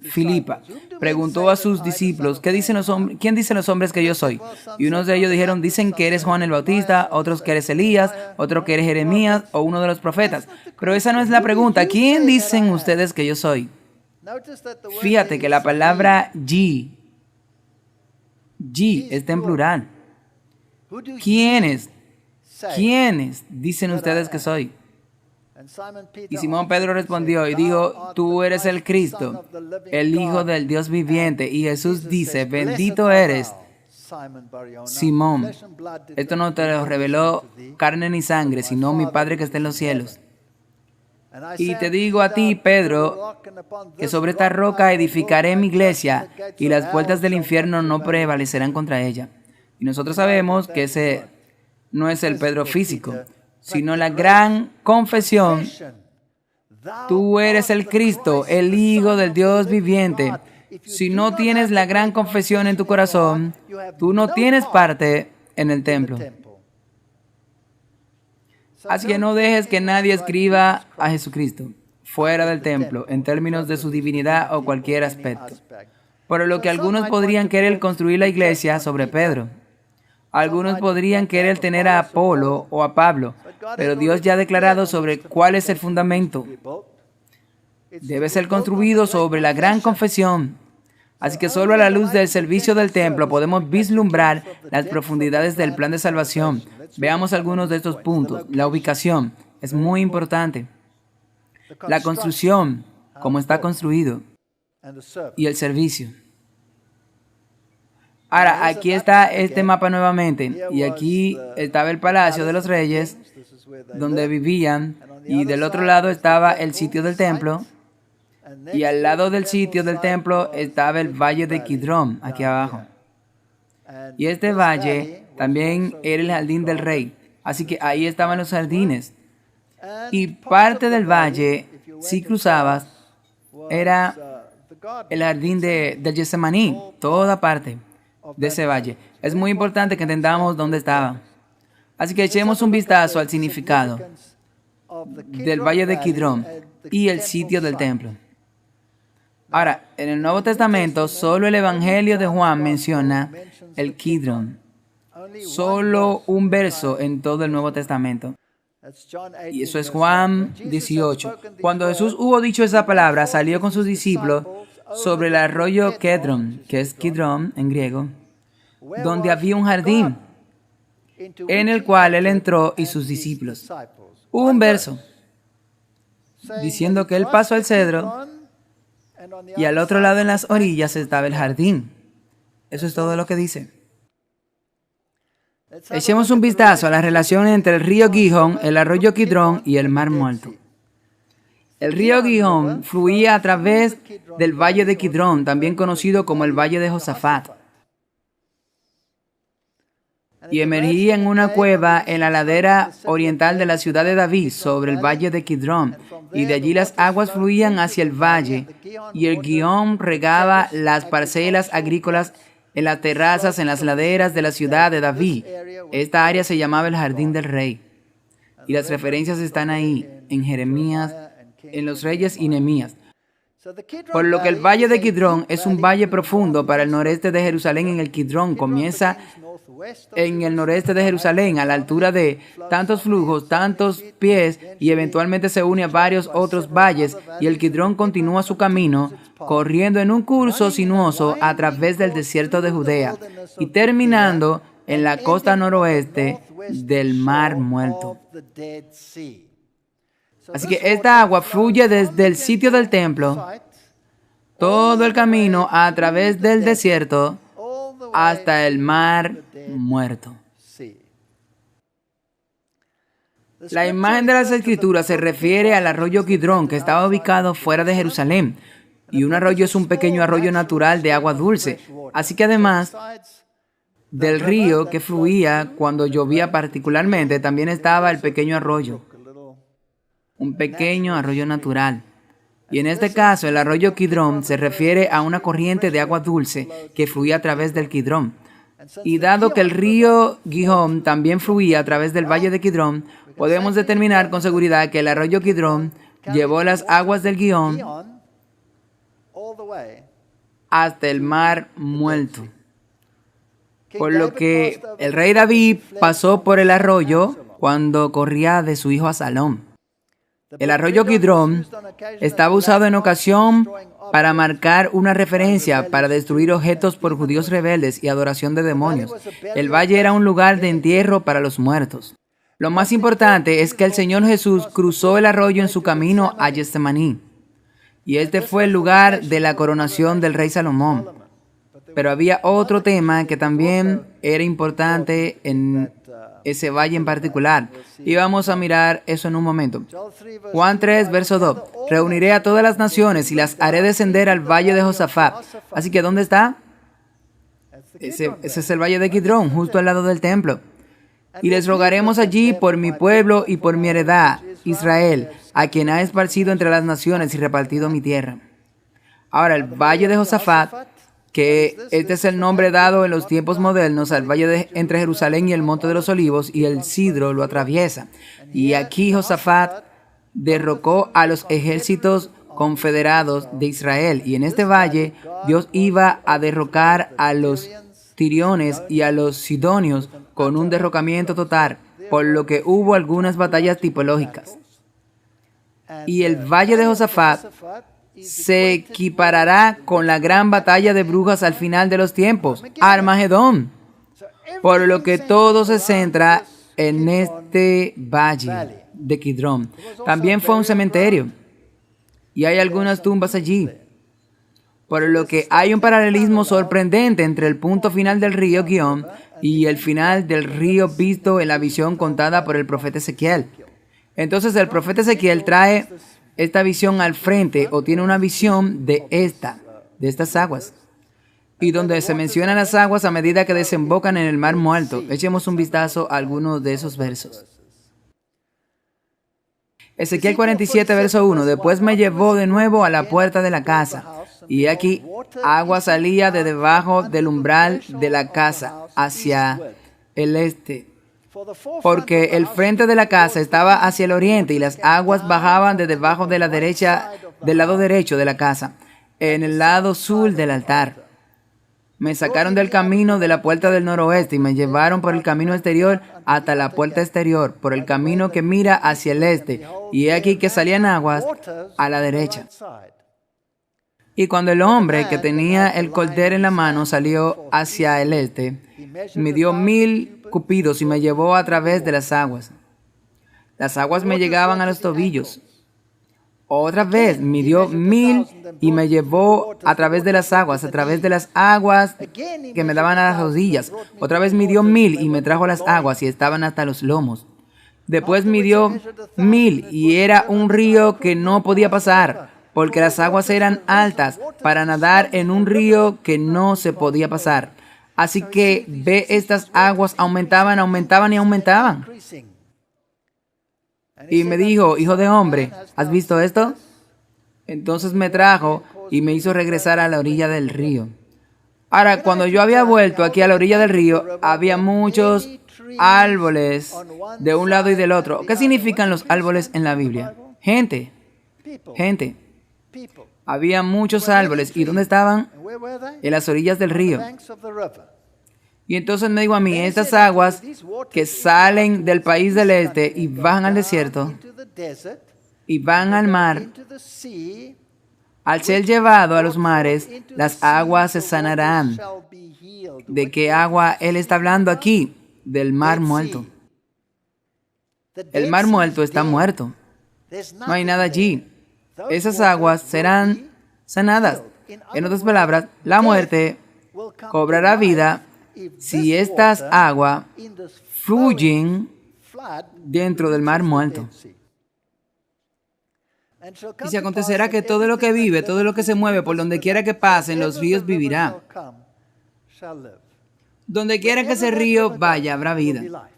Filipa, preguntó a sus discípulos, ¿quién dicen los hombres que yo soy? Y unos de ellos dijeron, dicen que eres Juan el Bautista, otros que eres Elías, otros que eres Jeremías o uno de los profetas. Pero esa no es la pregunta. ¿Quién dicen ustedes que yo soy? Fíjate que la palabra G está en plural. ¿Quiénes dicen ustedes que soy? Y Simón Pedro respondió y dijo, tú eres el Cristo, el Hijo del Dios viviente. Y Jesús dice, bendito eres, Simón. Esto no te lo reveló carne ni sangre, sino mi Padre que está en los cielos. Y te digo a ti, Pedro, que sobre esta roca edificaré mi iglesia y las puertas del infierno no prevalecerán contra ella. Y nosotros sabemos que ese no es el Pedro físico, sino la gran confesión. Tú eres el Cristo, el Hijo del Dios viviente. Si no tienes la gran confesión en tu corazón, tú no tienes parte en el templo. Así que no dejes que nadie escriba a Jesucristo fuera del templo en términos de su divinidad o cualquier aspecto. Por lo que algunos podrían querer construir la iglesia sobre Pedro. Algunos podrían querer tener a Apolo o a Pablo, pero Dios ya ha declarado sobre cuál es el fundamento. Debe ser construido sobre la gran confesión. Así que solo a la luz del servicio del templo podemos vislumbrar las profundidades del plan de salvación. Veamos algunos de estos puntos. La ubicación es muy importante. La construcción, cómo está construido, y el servicio. Ahora, aquí está este mapa nuevamente, y aquí estaba el Palacio de los Reyes, donde vivían, y del otro lado estaba el sitio del templo, y al lado del sitio del templo estaba el Valle de Kidrón, aquí abajo. Y este valle también era el jardín del rey, así que ahí estaban los jardines. Y parte del valle, si cruzabas, era el jardín del Getsemaní, toda parte de ese valle. Es muy importante que entendamos dónde estaba. Así que echemos un vistazo al significado del Valle de Kidrón y el sitio del templo. Ahora, en el Nuevo Testamento, solo el Evangelio de Juan menciona el Kidrón. Solo un verso en todo el Nuevo Testamento. Y eso es Juan 18. Cuando Jesús hubo dicho esa palabra, salió con sus discípulos sobre el arroyo Kedrón, que es Kidrón en griego, donde había un jardín, en el cual él entró y sus discípulos. Un verso diciendo que él pasó al cedro y al otro lado en las orillas estaba el jardín. Eso es todo lo que dice. Echemos un vistazo a la relación entre el río Gihón, el arroyo Kidrón y el Mar Muerto. El río Gihón fluía a través del Valle de Kidrón, también conocido como el Valle de Josafat, y emergía en una cueva en la ladera oriental de la ciudad de David, sobre el Valle de Kidrón, y de allí las aguas fluían hacia el valle, y el Gihón regaba las parcelas agrícolas en las terrazas, en las laderas de la ciudad de David. Esta área se llamaba el Jardín del Rey, y las referencias están ahí, en Jeremías, en los Reyes y Nehemías. Por lo que el Valle de Kidrón es un valle profundo para el noreste de Jerusalén. En el Kidrón comienza en el noreste de Jerusalén, a la altura de tantos flujos, tantos pies, y eventualmente se une a varios otros valles, y el Kidrón continúa su camino, corriendo en un curso sinuoso a través del desierto de Judea, y terminando en la costa noroeste del Mar Muerto. Así que esta agua fluye desde el sitio del templo, todo el camino a través del desierto, hasta el Mar Muerto. La imagen de las Escrituras se refiere al arroyo Kidrón, que estaba ubicado fuera de Jerusalén, y un arroyo es un pequeño arroyo natural de agua dulce. Así que además del río que fluía cuando llovía particularmente, también estaba el pequeño arroyo, un pequeño arroyo natural. Y en este caso, el arroyo Kidrón se refiere a una corriente de agua dulce que fluía a través del Kidrón. Y dado que el río Gihón también fluía a través del valle de Kidrón, podemos determinar con seguridad que el arroyo Kidrón llevó las aguas del Gihón hasta el mar muerto. Por lo que el rey David pasó por el arroyo cuando corría de su hijo Absalón. El arroyo Kidrón estaba usado en ocasión para marcar una referencia para destruir objetos por judíos rebeldes y adoración de demonios. El valle era un lugar de entierro para los muertos. Lo más importante es que el Señor Jesús cruzó el arroyo en su camino a Getsemaní. Y este fue el lugar de la coronación del rey Salomón. Pero había otro tema que también era importante en ese valle en particular. Y vamos a mirar eso en un momento. Juan 3, verso 2. Reuniré a todas las naciones y las haré descender al valle de Josafat. Así que, ¿dónde está? Ese es el valle de Kidrón, justo al lado del templo. Y les rogaremos allí por mi pueblo y por mi heredad, Israel, a quien ha esparcido entre las naciones y repartido mi tierra. Ahora, el valle de Josafat, que este es el nombre dado en los tiempos modernos al valle entre Jerusalén y el Monte de los Olivos, y el Cidro lo atraviesa. Y aquí Josafat derrocó a los ejércitos confederados de Israel. Y en este valle Dios iba a derrocar a los tiriones y a los sidonios con un derrocamiento total, por lo que hubo algunas batallas tipológicas. Y el valle de Josafat se equiparará con la gran batalla de brujas al final de los tiempos, Armagedón, por lo que todo se centra en este valle de Kidrón. También fue un cementerio y hay algunas tumbas allí, por lo que hay un paralelismo sorprendente entre el punto final del río Gihón y el final del río visto en la visión contada por el profeta Ezequiel. Entonces el profeta Ezequiel trae esta visión al frente, o tiene una visión de estas aguas, y donde se mencionan las aguas a medida que desembocan en el mar muerto. Echemos un vistazo a algunos de esos versos. Ezequiel 47, verso 1. Después me llevó de nuevo a la puerta de la casa, y aquí agua salía de debajo del umbral de la casa hacia el este, porque el frente de la casa estaba hacia el oriente y las aguas bajaban de debajo de la derecha, del lado derecho de la casa, en el lado sur del altar. Me sacaron del camino de la puerta del noroeste y me llevaron por el camino exterior hasta la puerta exterior, por el camino que mira hacia el este, y he aquí que salían aguas a la derecha. Y cuando el hombre que tenía el cordel en la mano salió hacia el este, midió 1000 cupidos y me llevó a través de las aguas. Las aguas me llegaban a los tobillos. Otra vez midió 1000 y me llevó a través de las aguas que me daban a las rodillas. Otra vez midió 1000 y me trajo las aguas y estaban hasta los lomos. Después midió 1000 y era un río que no podía pasar, porque las aguas eran altas para nadar en un río que no se podía pasar. Así que ve, estas aguas aumentaban y aumentaban. Y me dijo, hijo de hombre, ¿has visto esto? Entonces me trajo y me hizo regresar a la orilla del río. Ahora, cuando yo había vuelto aquí a la orilla del río, había muchos árboles de un lado y del otro. ¿Qué significan los árboles en la Biblia? Gente. Había muchos árboles. ¿Y dónde estaban? En las orillas del río. Y entonces me dijo a mí, estas aguas que salen del país del este y bajan al desierto y van al mar, al ser llevado a los mares, las aguas se sanarán. ¿De qué agua él está hablando aquí? Del mar muerto. El mar muerto está muerto. No hay nada allí. Esas aguas serán sanadas. En otras palabras, la muerte cobrará vida si estas aguas fluyen dentro del mar muerto. Y se acontecerá que todo lo que vive, todo lo que se mueve, por donde quiera que pasen los ríos, vivirá. Donde quiera que ese río vaya, habrá vida.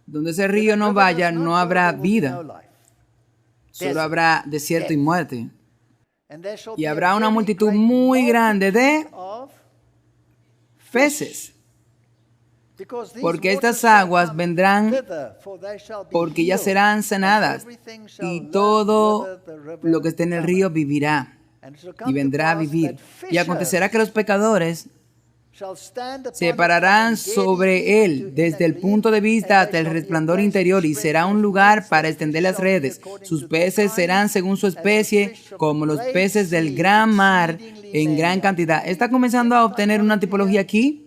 Donde ese río no vaya, no habrá vida. Solo habrá desierto y muerte. Y habrá una multitud muy grande de peces. porque estas aguas vendrán, porque ya serán sanadas, y todo lo que esté en el río vivirá, y vendrá a vivir. Y acontecerá que los pecadores se pararán sobre él desde el punto de vista hasta el resplandor interior, y será un lugar para extender las redes. Sus peces serán según su especie, como los peces del gran mar en gran cantidad. ¿Está comenzando a obtener una tipología aquí?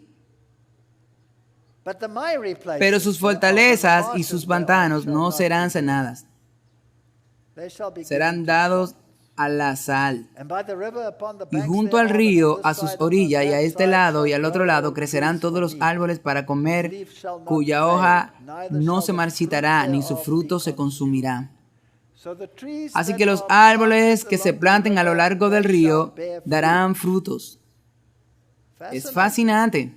Pero sus fortalezas y sus pantanos no serán sanadas. Serán dados a la sal. Y junto al río, a sus orillas, y a este lado y al otro lado, crecerán todos los árboles para comer, cuya hoja no se marchitará, ni su fruto se consumirá. Así que los árboles que se planten a lo largo del río darán frutos. Es fascinante.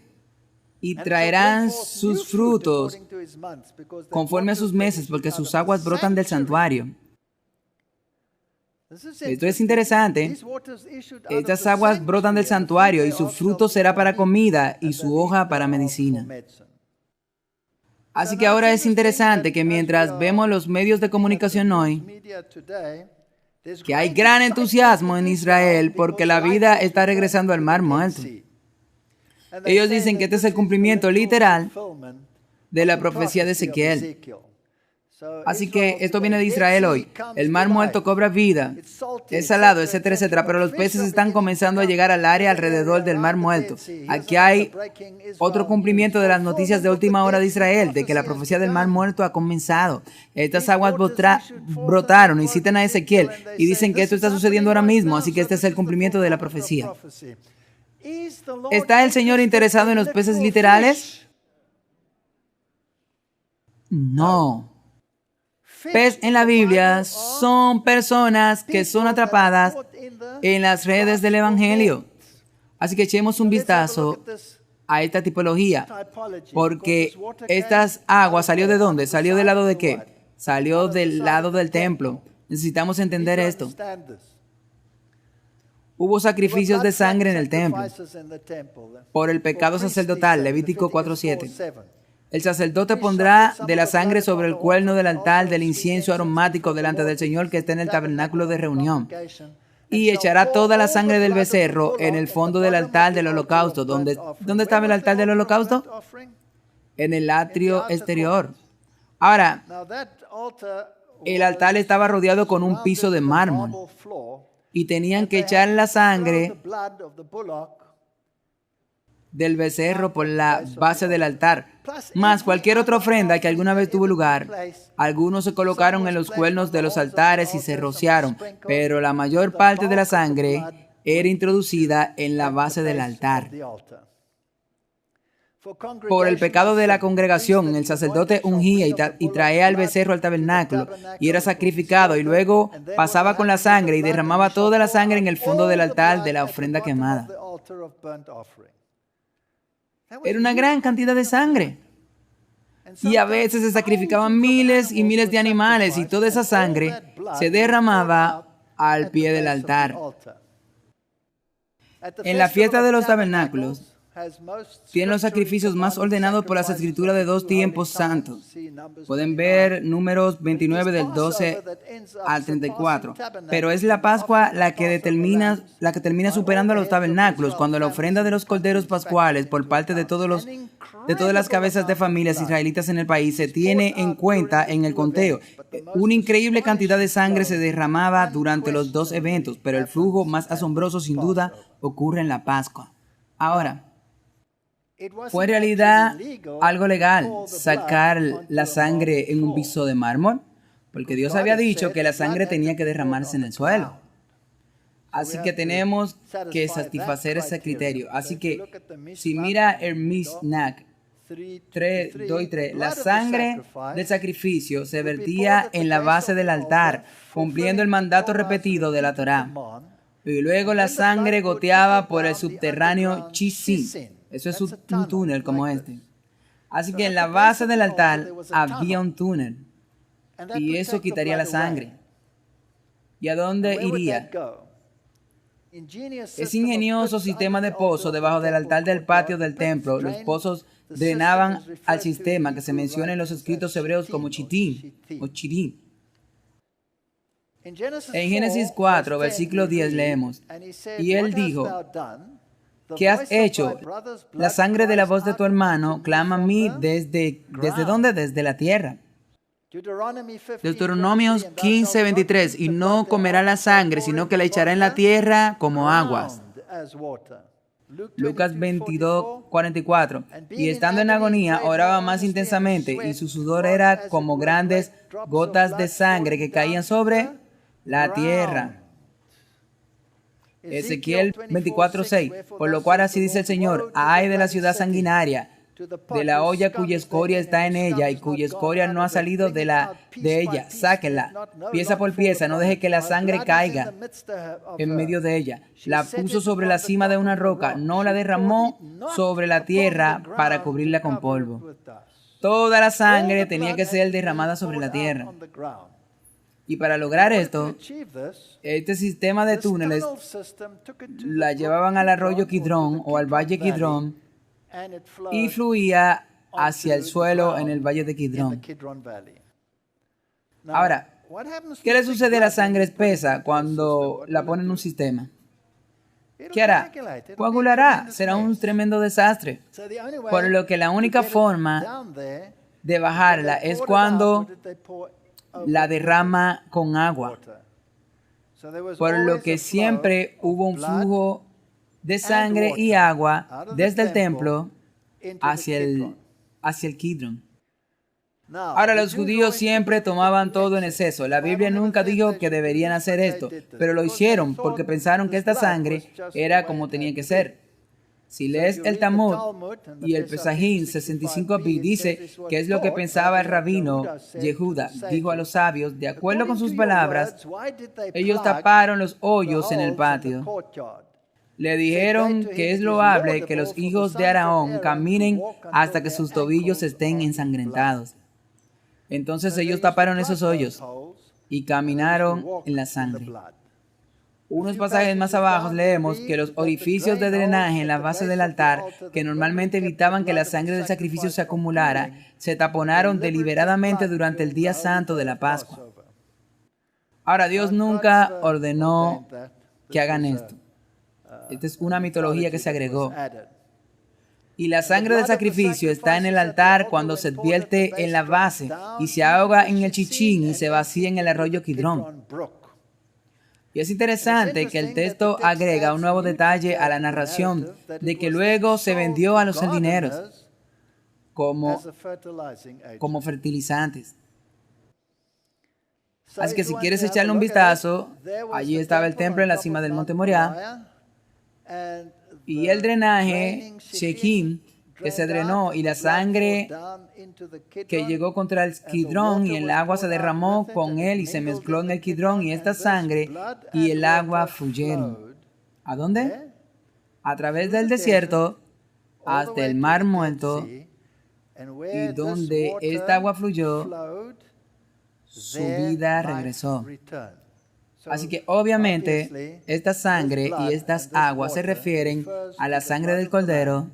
Y traerán sus frutos conforme a sus meses, porque sus aguas brotan del santuario. Esto es interesante. Estas aguas brotan del santuario, y su fruto será para comida y su hoja para medicina. Así que ahora es interesante que mientras vemos los medios de comunicación hoy, que hay gran entusiasmo en Israel porque la vida está regresando al Mar Muerto. Ellos dicen que este es el cumplimiento literal de la profecía de Ezequiel. Así que esto viene de Israel hoy. El Mar Muerto cobra vida, es salado, etcétera, etcétera, pero los peces están comenzando a llegar al área alrededor del Mar Muerto. Aquí hay otro cumplimiento de las noticias de última hora de Israel, de que la profecía del Mar Muerto ha comenzado. Estas aguas brotaron y citan a Ezequiel y dicen que esto está sucediendo ahora mismo, así que este es el cumplimiento de la profecía. ¿Está el Señor interesado en los peces literales? No. Pez en la Biblia son personas que son atrapadas en las redes del Evangelio. Así que echemos un vistazo a esta tipología, porque estas aguas ¿salió de dónde? ¿Salió del lado de qué? Salió del lado del templo. Necesitamos entender esto. Hubo sacrificios de sangre en el templo por el pecado sacerdotal, Levítico 4:7. El sacerdote pondrá de la sangre sobre el cuerno del altar del incienso aromático delante del Señor que está en el tabernáculo de reunión. Y echará toda la sangre del becerro en el fondo del altar del holocausto. ¿Dónde estaba el altar del holocausto? En el atrio exterior. Ahora, el altar estaba rodeado con un piso de mármol. Y tenían que echar la sangre del becerro por la base del altar, más cualquier otra ofrenda que alguna vez tuvo lugar. Algunos se colocaron en los cuernos de los altares y se rociaron, pero la mayor parte de la sangre era introducida en la base del altar. Por el pecado de la congregación, el sacerdote ungía y traía al becerro al tabernáculo y era sacrificado, y luego pasaba con la sangre y derramaba toda la sangre en el fondo del altar de la ofrenda quemada. Era una gran cantidad de sangre. Y a veces se sacrificaban miles y miles de animales, y toda esa sangre se derramaba al pie del altar. En la fiesta de los tabernáculos, tienen los sacrificios más ordenados por las escrituras de 2 tiempos santos. Pueden ver Números 29 del 12 al 34. Pero es la Pascua la que termina superando a los tabernáculos, cuando la ofrenda de los corderos pascuales por parte de todas las cabezas de familias israelitas en el país se tiene en cuenta en el conteo. Una increíble cantidad de sangre se derramaba durante los 2 eventos, pero el flujo más asombroso sin duda ocurre en la Pascua. Ahora, ¿fue en realidad algo legal sacar la sangre en un piso de mármol? Porque Dios había dicho que la sangre tenía que derramarse en el suelo. Así que tenemos que satisfacer ese criterio. Así que, si mira el Mishnah 2 y 3, la sangre del sacrificio se vertía en la base del altar, cumpliendo el mandato repetido de la Torá. Y luego la sangre goteaba por el subterráneo Chisin. Eso es un túnel como este. Así que en la base del altar había un túnel. Y eso quitaría la sangre. ¿Y a dónde iría? Ese ingenioso sistema de pozos debajo del altar del patio del templo. Los pozos drenaban al sistema que se menciona en los escritos hebreos como Chittim o Chirim. En Génesis 4, versículo 10 leemos, y él dijo, ¿qué has hecho? La sangre de la voz de tu hermano clama a mí ¿desde dónde? Desde la tierra. Deuteronomios 15, 23, y no comerá la sangre, sino que la echará en la tierra como aguas. Lucas 22, 44, y estando en agonía, oraba más intensamente, y su sudor era como grandes gotas de sangre que caían sobre la tierra. Ezequiel 24:6, por lo cual así dice el Señor, ay de la ciudad sanguinaria, de la olla cuya escoria está en ella y cuya escoria no ha salido de ella, sáquenla, pieza por pieza, no deje que la sangre caiga en medio de ella. La puso sobre la cima de una roca, no la derramó sobre la tierra para cubrirla con polvo. Toda la sangre tenía que ser derramada sobre la tierra. Y para lograr esto, este sistema de túneles la llevaban al arroyo Kidrón o al valle Kidrón y fluía hacia el suelo en el valle de Kidrón. Ahora, ¿qué le sucede a la sangre espesa cuando la ponen en un sistema? ¿Qué hará? Coagulará. Será un tremendo desastre. Por lo que la única forma de bajarla es cuando la derrama con agua. Por lo que siempre hubo un flujo de sangre y agua desde el templo hacia el Kidrón. Ahora, los judíos siempre tomaban todo en exceso. La Biblia nunca dijo que deberían hacer esto, pero lo hicieron porque pensaron que esta sangre era como tenía que ser. Si lees el Talmud y el Pesajim 65b, dice que es lo que pensaba el rabino Yehuda. Dijo a los sabios, de acuerdo con sus palabras, ellos taparon los hoyos en el patio. Le dijeron que es loable que los hijos de Aarón caminen hasta que sus tobillos estén ensangrentados. Entonces ellos taparon esos hoyos y caminaron en la sangre. Unos pasajes más abajo leemos que los orificios de drenaje en la base del altar, que normalmente evitaban que la sangre del sacrificio se acumulara, se taponaron deliberadamente durante el día santo de la Pascua. Ahora, Dios nunca ordenó que hagan esto. Esta es una mitología que se agregó. Y la sangre del sacrificio está en el altar cuando se vierte en la base y se ahoga en el chichín y se vacía en el arroyo Kidrón. Y es interesante que el texto agrega un nuevo detalle a la narración de que luego se vendió a los jardineros como fertilizantes. Así que si quieres echarle un vistazo, allí estaba el templo en la cima del monte Moriah y el drenaje Shechem que se drenó y la sangre que llegó contra el Kidrón y el agua se derramó con él y se mezcló en el Kidrón y esta sangre y el agua fluyeron. ¿A dónde? A través del desierto hasta el mar muerto y donde esta agua fluyó, su vida regresó. Así que obviamente esta sangre y estas aguas se refieren a la sangre del Cordero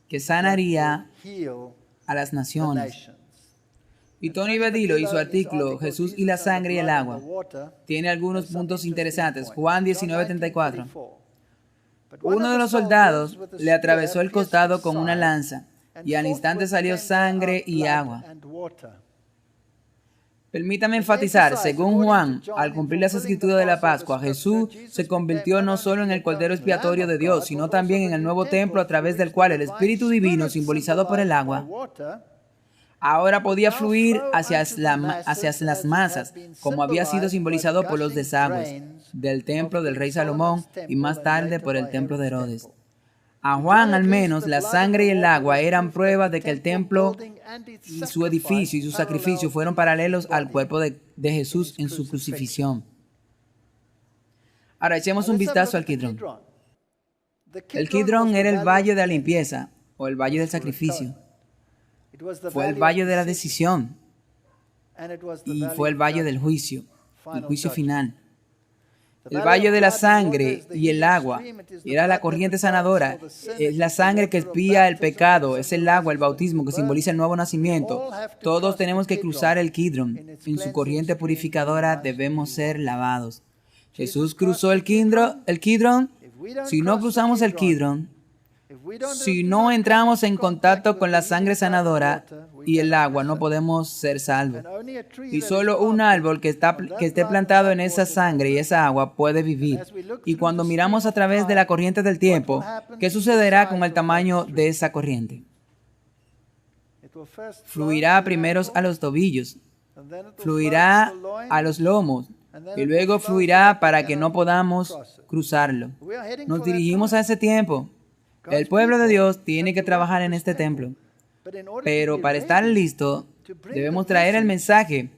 que sanaría a las naciones. Y Tony Bedillo y su artículo Jesús y la sangre y el agua tiene algunos puntos interesantes. Juan 19:34. Uno de los soldados le atravesó el costado con una lanza y al instante salió sangre y agua. Permítame enfatizar, según Juan, al cumplir las escrituras de la Pascua, Jesús se convirtió no solo en el Cordero expiatorio de Dios, sino también en el nuevo templo a través del cual el Espíritu Divino, simbolizado por el agua, ahora podía fluir hacia las masas, como había sido simbolizado por los desagües del templo del rey Salomón y más tarde por el templo de Herodes. A Juan, al menos, la sangre y el agua eran pruebas de que el templo y su edificio y su sacrificio fueron paralelos al cuerpo de Jesús en su crucifixión. Ahora echemos un vistazo al Kidrón. El Kidrón era el valle de la limpieza o el valle del sacrificio. Fue el valle de la decisión y fue el valle del juicio, el juicio final. El valle de la sangre y el agua era la corriente sanadora. Es la sangre que expía el pecado. Es el agua, el bautismo, que simboliza el nuevo nacimiento. Todos tenemos que cruzar el Kidron. En su corriente purificadora debemos ser lavados. Jesús cruzó el Kidron. Si no cruzamos el Kidron, si no entramos en contacto con la sangre sanadora y el agua, no podemos ser salvos. Y solo un árbol que esté plantado en esa sangre y esa agua puede vivir. Y cuando miramos a través de la corriente del tiempo, ¿qué sucederá con el tamaño de esa corriente? Fluirá primero a los tobillos, fluirá a los lomos, y luego fluirá para que no podamos cruzarlo. Nos dirigimos a ese tiempo. El pueblo de Dios tiene que trabajar en este templo. Pero para estar listo, debemos traer el mensaje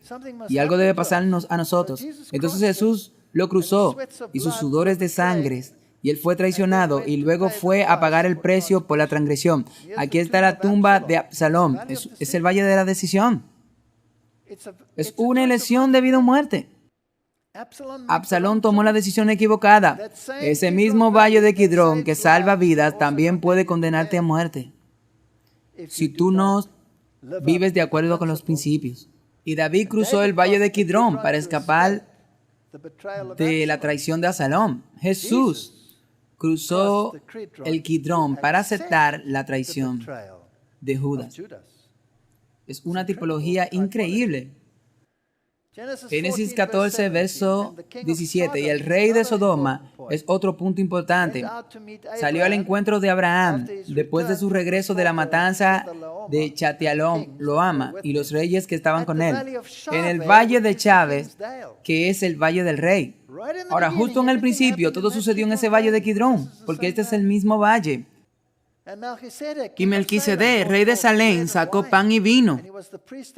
y algo debe pasarnos a nosotros. Entonces Jesús lo cruzó y sus sudores de sangre, y él fue traicionado y luego fue a pagar el precio por la transgresión. Aquí está la tumba de Absalón. Es el valle de la decisión. Es una elección de vida o muerte. Absalón tomó la decisión equivocada. Ese mismo valle de Kidrón que salva vidas también puede condenarte a muerte si tú no vives de acuerdo con los principios. Y David cruzó el valle de Kidrón para escapar de la traición de Absalón. Jesús cruzó el Kidrón para aceptar la traición de Judas. Es una tipología increíble. Génesis 14, verso 17. Y el rey de Sodoma es otro punto importante. Salió al encuentro de Abraham después de su regreso de la matanza de Chateloama y los reyes que estaban con él, en el valle de Chávez, que es el valle del rey. Ahora, justo en el principio, todo sucedió en ese valle de Kidrón, porque este es el mismo valle. Y Melquisedec, rey de Salem, sacó pan y vino.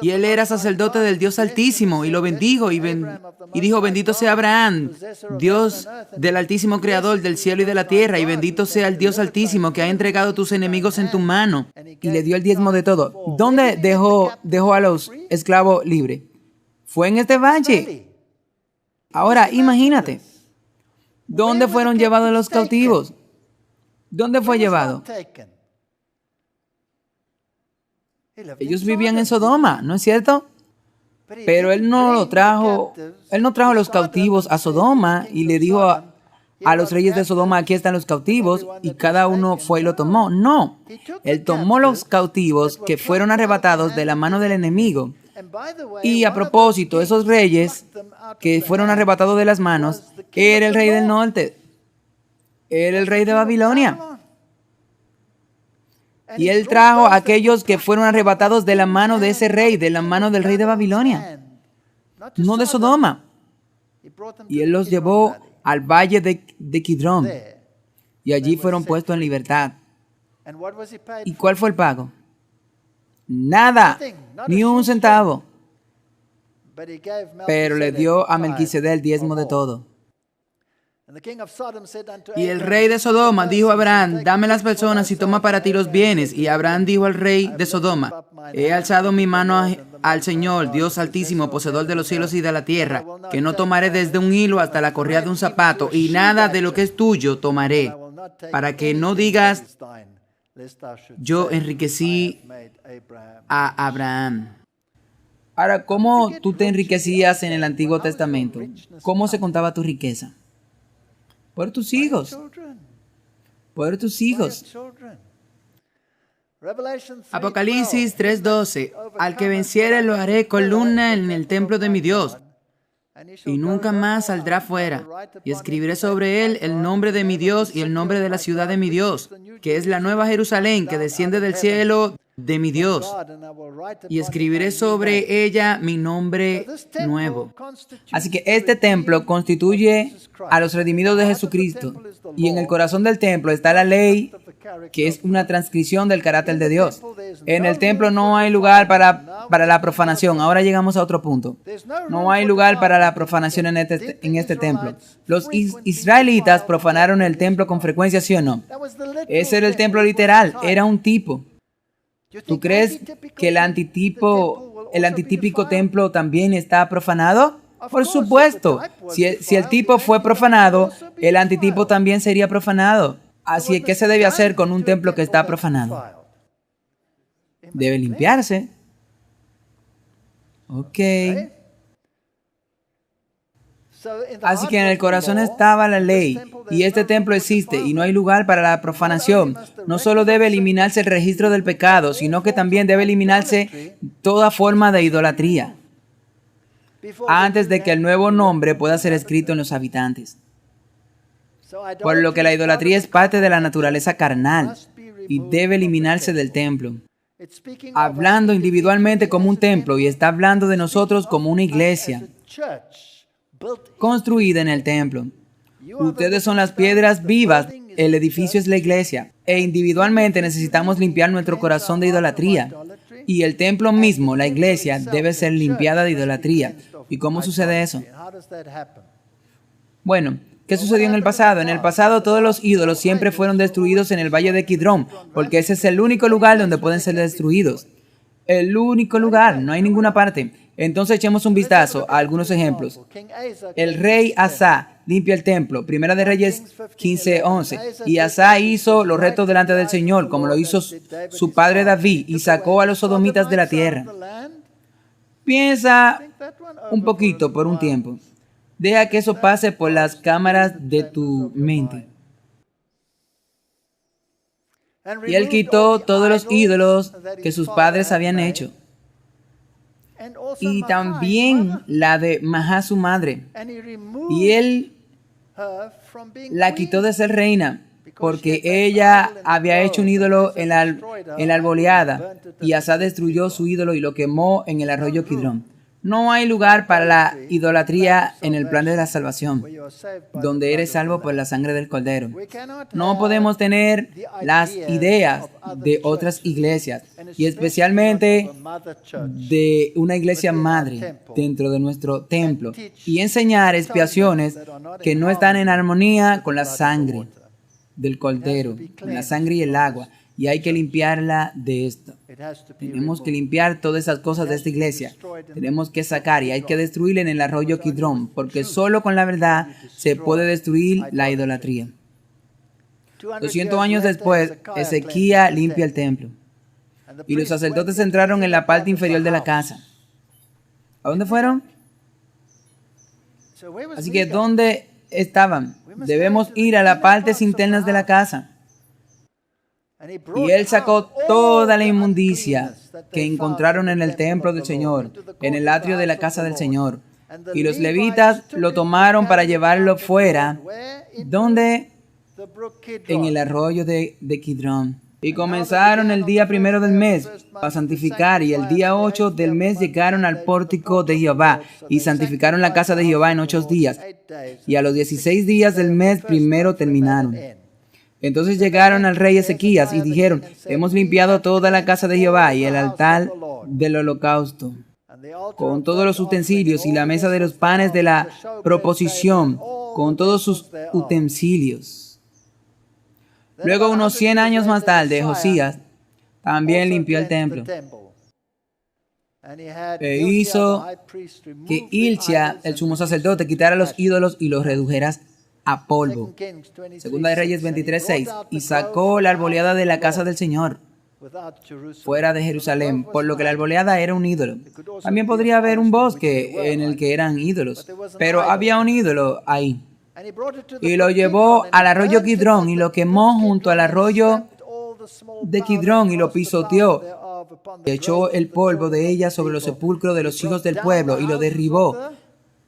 Y él era sacerdote del Dios Altísimo, y lo bendijo, y dijo: bendito sea Abraham, Dios del Altísimo, Creador del cielo y de la tierra, y bendito sea el Dios Altísimo que ha entregado tus enemigos en tu mano. Y le dio el diezmo de todo. ¿Dónde dejó a los esclavos libres? Fue en este valle. Ahora, imagínate, ¿dónde fueron llevados los cautivos? ¿Dónde fue llevado? Ellos vivían en Sodoma, ¿no es cierto? Pero él no trajo a los cautivos a Sodoma y le dijo a los reyes de Sodoma: aquí están los cautivos, y cada uno fue y lo tomó. No, él tomó los cautivos que fueron arrebatados de la mano del enemigo. Y a propósito, esos reyes que fueron arrebatados de las manos, era el rey del norte. Era el rey de Babilonia. Y él trajo a aquellos que fueron arrebatados de la mano de ese rey, de la mano del rey de Babilonia, no de Sodoma. Y él los llevó al valle de Kidrón. Y allí fueron puestos en libertad. ¿Y cuál fue el pago? Nada, ni un centavo. Pero le dio a Melquisedec el diezmo de todo. Y el rey de Sodoma dijo a Abraham: dame las personas y toma para ti los bienes. Y Abraham dijo al rey de Sodoma: he alzado mi mano al Señor, Dios Altísimo, poseedor de los cielos y de la tierra, que no tomaré desde un hilo hasta la correa de un zapato, y nada de lo que es tuyo tomaré, para que no digas: yo enriquecí a Abraham. Ahora, ¿cómo tú te enriquecías en el Antiguo Testamento? ¿Cómo se contaba tu riqueza? Por tus hijos. Por tus hijos. Apocalipsis 3:12. Al que venciere lo haré columna en el templo de mi Dios, y nunca más saldrá fuera. Y escribiré sobre él el nombre de mi Dios y el nombre de la ciudad de mi Dios, que es la nueva Jerusalén que desciende del cielo de mi Dios. Y escribiré sobre ella mi nombre nuevo. Así que este templo constituye a los redimidos de Jesucristo. Y en el corazón del templo está la ley, que es una transcripción del carácter de Dios. En el templo no hay lugar para la profanación. Ahora llegamos a otro punto. No hay lugar para la profanación en este templo. Los israelitas profanaron el templo con frecuencia, ¿sí o no? Ese era el templo literal, era un tipo. ¿Tú crees que el antitípico templo también está profanado? Por supuesto, si el tipo fue profanado, el antitipo también sería profanado. Así que, ¿qué se debe hacer con un templo que está profanado? Debe limpiarse. Ok. Así que en el corazón estaba la ley, y este templo existe, y no hay lugar para la profanación. No solo debe eliminarse el registro del pecado, sino que también debe eliminarse toda forma de idolatría, antes de que el nuevo nombre pueda ser escrito en los habitantes. Por lo que la idolatría es parte de la naturaleza carnal, y debe eliminarse del templo. Hablando individualmente como un templo, y está hablando de nosotros como una iglesia construida en el templo. Ustedes son las piedras vivas, el edificio es la iglesia, e individualmente necesitamos limpiar nuestro corazón de idolatría. Y el templo mismo, la iglesia, debe ser limpiada de idolatría. ¿Y cómo sucede eso? Bueno, ¿qué sucedió en el pasado? En el pasado todos los ídolos siempre fueron destruidos en el valle de Kidrón, porque ese es el único lugar donde pueden ser destruidos. El único lugar, no hay ninguna parte. Entonces echemos un vistazo a algunos ejemplos. El rey Asa limpia el templo. Primera de Reyes 15:11. Y Asa hizo los retos delante del Señor, como lo hizo su padre David, y sacó a los sodomitas de la tierra. Piensa un poquito por un tiempo. Deja que eso pase por las cámaras de tu mente. Y él quitó todos los ídolos que sus padres habían hecho. Y también la de Mahá, su madre. Y él la quitó de ser reina, porque ella había hecho un ídolo en la arboleada, y Asa destruyó su ídolo y lo quemó en el arroyo Kidrón. No hay lugar para la idolatría en el plan de la salvación, donde eres salvo por la sangre del Cordero. No podemos tener las ideas de otras iglesias, y especialmente de una iglesia madre dentro de nuestro templo, y enseñar expiaciones que no están en armonía con la sangre del Cordero, con la sangre y el agua. Y hay que limpiarla de esto. Tenemos que limpiar todas esas cosas de esta iglesia. Tenemos que sacar y hay que destruirla en el arroyo Kidrón, porque solo con la verdad se puede destruir la idolatría. 200 años después, Ezequías limpia el templo. Y los sacerdotes entraron en la parte inferior de la casa. ¿A dónde fueron? Así que, ¿dónde estaban? Debemos ir a las partes internas de la casa. Y él sacó toda la inmundicia que encontraron en el templo del Señor, en el atrio de la casa del Señor. Y los levitas lo tomaron para llevarlo fuera, ¿dónde? En el arroyo de Kidrón. Y comenzaron el día 1 del mes a santificar, y el día 8 del mes llegaron al pórtico de Jehová, y santificaron la casa de Jehová en 8 días. Y a los 16 días del mes primero terminaron. Entonces llegaron al rey Ezequías y dijeron: hemos limpiado toda la casa de Jehová y el altar del holocausto, con todos los utensilios, y la mesa de los panes de la proposición, con todos sus utensilios. Luego, unos 100 años más tarde, Josías también limpió el templo. E hizo que Hilkia, el sumo sacerdote, quitara los ídolos y los redujera a polvo. Segunda de Reyes 23:6. Y sacó la arboleada de la casa del Señor fuera de Jerusalén, por lo que la arboleada era un ídolo. También podría haber un bosque en el que eran ídolos, pero había un ídolo ahí. Y lo llevó al arroyo Kidrón y lo quemó junto al arroyo de Kidrón y lo pisoteó. Y echó el polvo de ella sobre los sepulcros de los hijos del pueblo y lo derribó.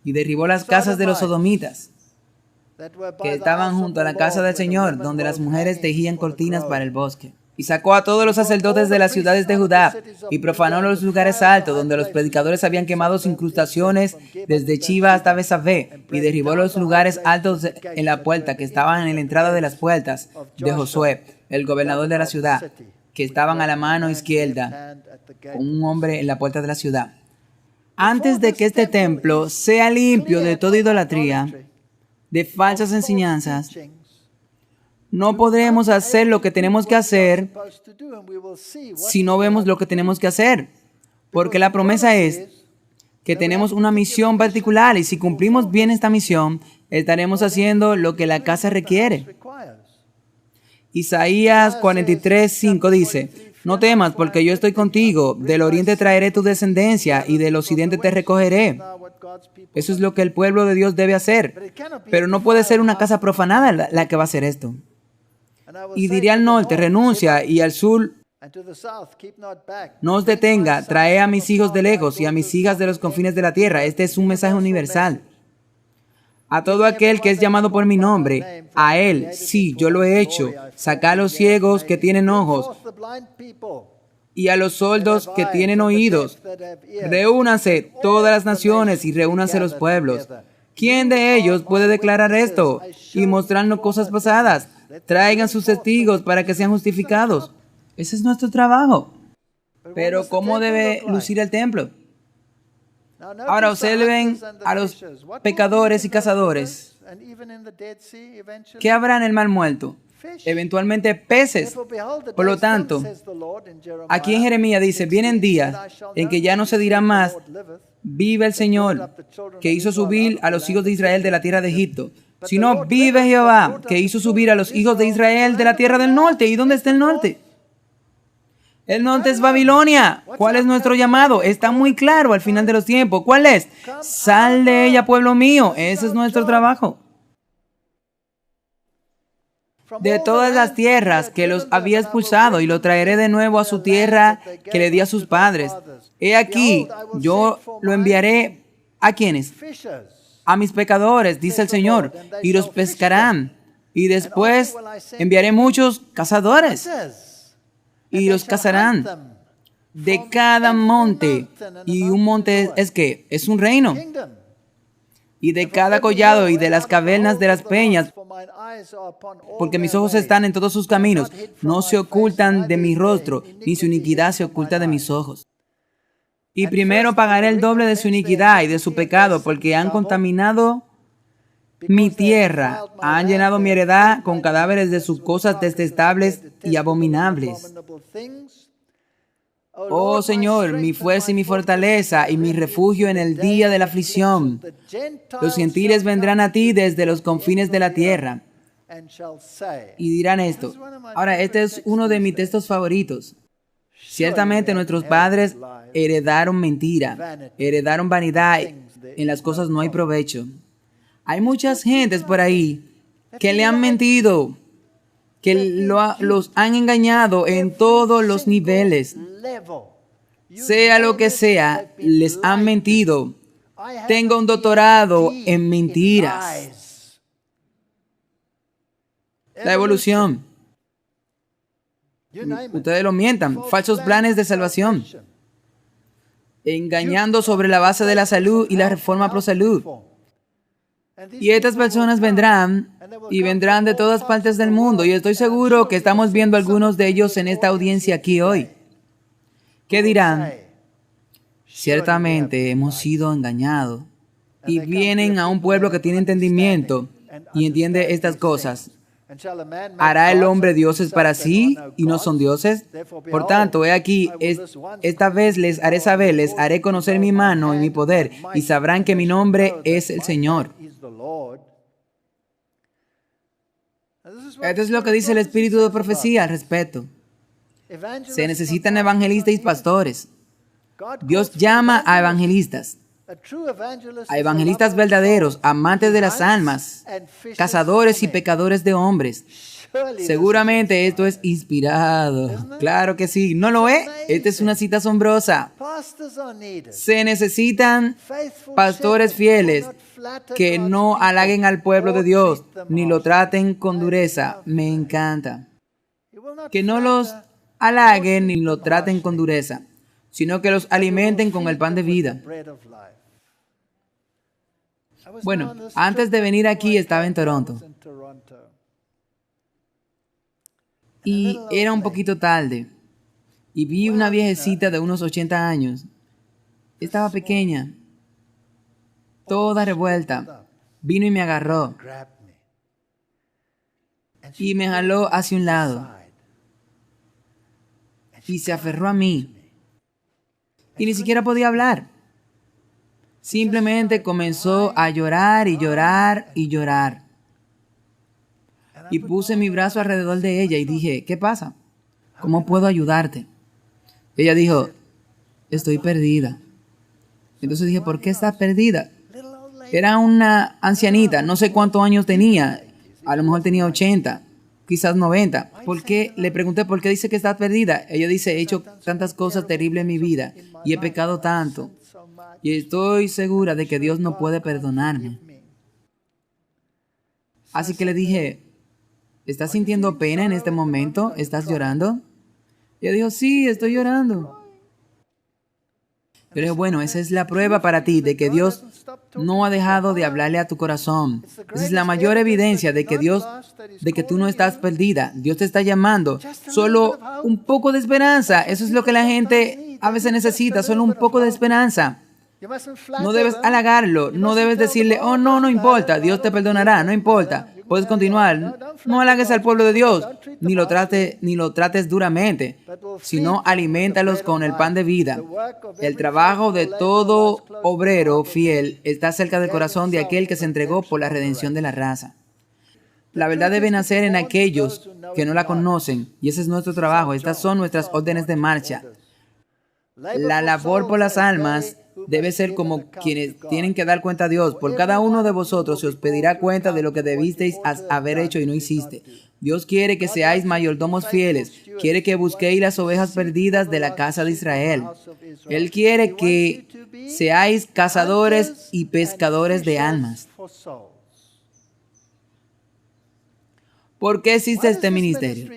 Y derribó las casas de los sodomitas que estaban junto a la casa del Señor, donde las mujeres tejían cortinas para el bosque. Y sacó a todos los sacerdotes de las ciudades de Judá y profanó los lugares altos donde los predicadores habían quemado sus incrustaciones desde Chiva hasta Besabé, y derribó los lugares altos en la puerta que estaban en la entrada de las puertas de Josué, el gobernador de la ciudad, que estaban a la mano izquierda, con un hombre en la puerta de la ciudad. Antes de que este templo sea limpio de toda idolatría, de falsas enseñanzas, no podremos hacer lo que tenemos que hacer si no vemos lo que tenemos que hacer. Porque la promesa es que tenemos una misión particular y si cumplimos bien esta misión, estaremos haciendo lo que la casa requiere. Isaías 43:5 dice, no temas porque yo estoy contigo, del oriente traeré tu descendencia y del occidente te recogeré. Eso es lo que el pueblo de Dios debe hacer, pero no puede ser una casa profanada la que va a hacer esto. Y diré al norte, renuncia, y al sur, no os detenga, trae a mis hijos de lejos y a mis hijas de los confines de la tierra. Este es un mensaje universal. A todo aquel que es llamado por mi nombre, a él, sí, yo lo he hecho. Saca a los ciegos que tienen ojos y a los sordos que tienen oídos. Reúnanse todas las naciones y reúnanse los pueblos. ¿Quién de ellos puede declarar esto y mostrarnos cosas pasadas? Traigan sus testigos para que sean justificados. Ese es nuestro trabajo. Pero ¿cómo debe lucir el templo? Ahora observen a los pecadores y cazadores. ¿Qué habrá en el mar muerto? Eventualmente peces. Por lo tanto, aquí en Jeremías dice, vienen días en que ya no se dirá más, vive el Señor, que hizo subir a los hijos de Israel de la tierra de Egipto, sino vive Jehová, que hizo subir a los hijos de Israel de la tierra del norte. ¿Y dónde está el norte? El norte es Babilonia. ¿Cuál es nuestro llamado? Está muy claro al final de los tiempos. ¿Cuál es? Sal de ella, pueblo mío. Ese es nuestro trabajo. De todas las tierras que los había expulsado, y lo traeré de nuevo a su tierra que le di a sus padres. He aquí, yo lo enviaré ¿a quiénes? A mis pecadores, dice el Señor, y los pescarán. Y después enviaré muchos cazadores. Y los cazarán de cada monte. Y un monte es ¿qué? Es un reino. Y de cada collado y de las cavernas de las peñas, porque mis ojos están en todos sus caminos. No se ocultan de mi rostro, ni su iniquidad se oculta de mis ojos. Y primero pagaré el doble de su iniquidad y de su pecado, porque han contaminado mi tierra, han llenado mi heredad con cadáveres de sus cosas detestables y abominables. Oh Señor, mi fuerza y mi fortaleza y mi refugio en el día de la aflicción. Los gentiles vendrán a ti desde los confines de la tierra y dirán esto. Ahora, este es uno de mis textos favoritos. Ciertamente nuestros padres heredaron mentira, heredaron vanidad. En las cosas no hay provecho. Hay muchas gentes por ahí que le han mentido, que los han engañado en todos los niveles. Sea lo que sea, les han mentido. Tengo un doctorado en mentiras. La evolución. Ustedes lo mientan. Falsos planes de salvación. Engañando sobre la base de la salud y la reforma pro salud. Y estas personas vendrán y vendrán de todas partes del mundo. Y estoy seguro que estamos viendo algunos de ellos en esta audiencia aquí hoy. ¿Qué dirán? Ciertamente hemos sido engañados. Y vienen a un pueblo que tiene entendimiento y entiende estas cosas. ¿Hará el hombre dioses para sí y no son dioses? Por tanto, he aquí, esta vez les haré saber, les haré conocer mi mano y mi poder, y sabrán que mi nombre es el Señor. Esto es lo que dice el espíritu de profecía al respecto. Se necesitan evangelistas y pastores. Dios llama a evangelistas verdaderos, amantes de las almas, cazadores y pecadores de hombres. Seguramente esto es inspirado. Claro que sí. ¿No lo es? Esta es una cita asombrosa. Se necesitan pastores fieles que no halaguen al pueblo de Dios, ni lo traten con dureza. Me encanta. Que no los halaguen ni lo traten con dureza, sino que los alimenten con el pan de vida. Bueno, antes de venir aquí estaba en Toronto. Y era un poquito tarde. Y vi una viejecita de unos 80 años. Estaba pequeña, toda revuelta. Vino y me agarró. Y me jaló hacia un lado. Y se aferró a mí. Y ni siquiera podía hablar. Simplemente comenzó a llorar y llorar y llorar. Y puse mi brazo alrededor de ella y dije, ¿qué pasa? ¿Cómo puedo ayudarte? Ella dijo, estoy perdida. Entonces dije, ¿por qué estás perdida? Era una ancianita, no sé cuántos años tenía. A lo mejor tenía 80, quizás 90. ¿Por qué? Le pregunté, ¿por qué dice que estás perdida? Ella dice, he hecho tantas cosas terribles en mi vida y he pecado tanto. Y estoy segura de que Dios no puede perdonarme. Así que le dije, ¿estás sintiendo pena en este momento? ¿Estás llorando? Ella dijo, sí, estoy llorando. Yo le dije, bueno, esa es la prueba para ti de que Dios no ha dejado de hablarle a tu corazón. Esa es la mayor evidencia de que de que tú no estás perdida. Dios te está llamando. Solo un poco de esperanza. Eso es lo que la gente a veces necesita, solo un poco de esperanza. No debes halagarlo, no debes decirle, oh no, no importa, Dios te perdonará, no importa, puedes continuar. No halagues al pueblo de Dios, ni lo trates duramente, sino alimentalos con el pan de vida. El trabajo de todo obrero fiel está cerca del corazón de aquel que se entregó por la redención de la raza. La verdad debe nacer en aquellos que no la conocen, y ese es nuestro trabajo. Estas son nuestras órdenes de marcha. La labor por las almas debe ser como quienes tienen que dar cuenta a Dios. Por cada uno de vosotros se os pedirá cuenta de lo que debisteis haber hecho y no hiciste. Dios quiere que seáis mayordomos fieles. Quiere que busquéis las ovejas perdidas de la casa de Israel. Él quiere que seáis cazadores y pescadores de almas. ¿Por qué existe este ministerio?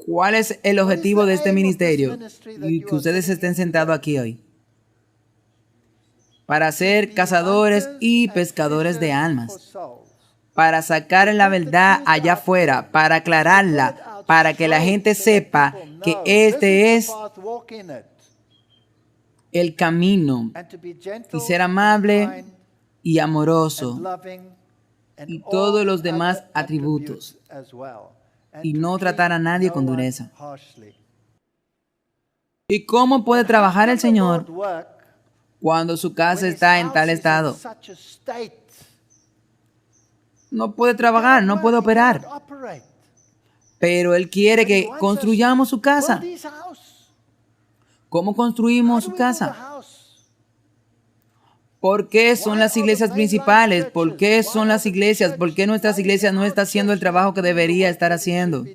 ¿Cuál es el objetivo de este ministerio? Y que ustedes estén sentados aquí hoy. Para ser cazadores y pescadores de almas. Para sacar la verdad allá afuera, para aclararla, para que la gente sepa que este es el camino. Y ser amable y amoroso. Y todos los demás atributos. Y no tratar a nadie con dureza. ¿Y cómo puede trabajar el Señor cuando su casa está en tal estado? No puede trabajar, no puede operar. Pero Él quiere que construyamos su casa. ¿Cómo construimos su casa? ¿Por qué son las iglesias principales? ¿Por qué son las iglesias? ¿Por qué nuestras iglesias no están haciendo el trabajo que debería estar haciendo?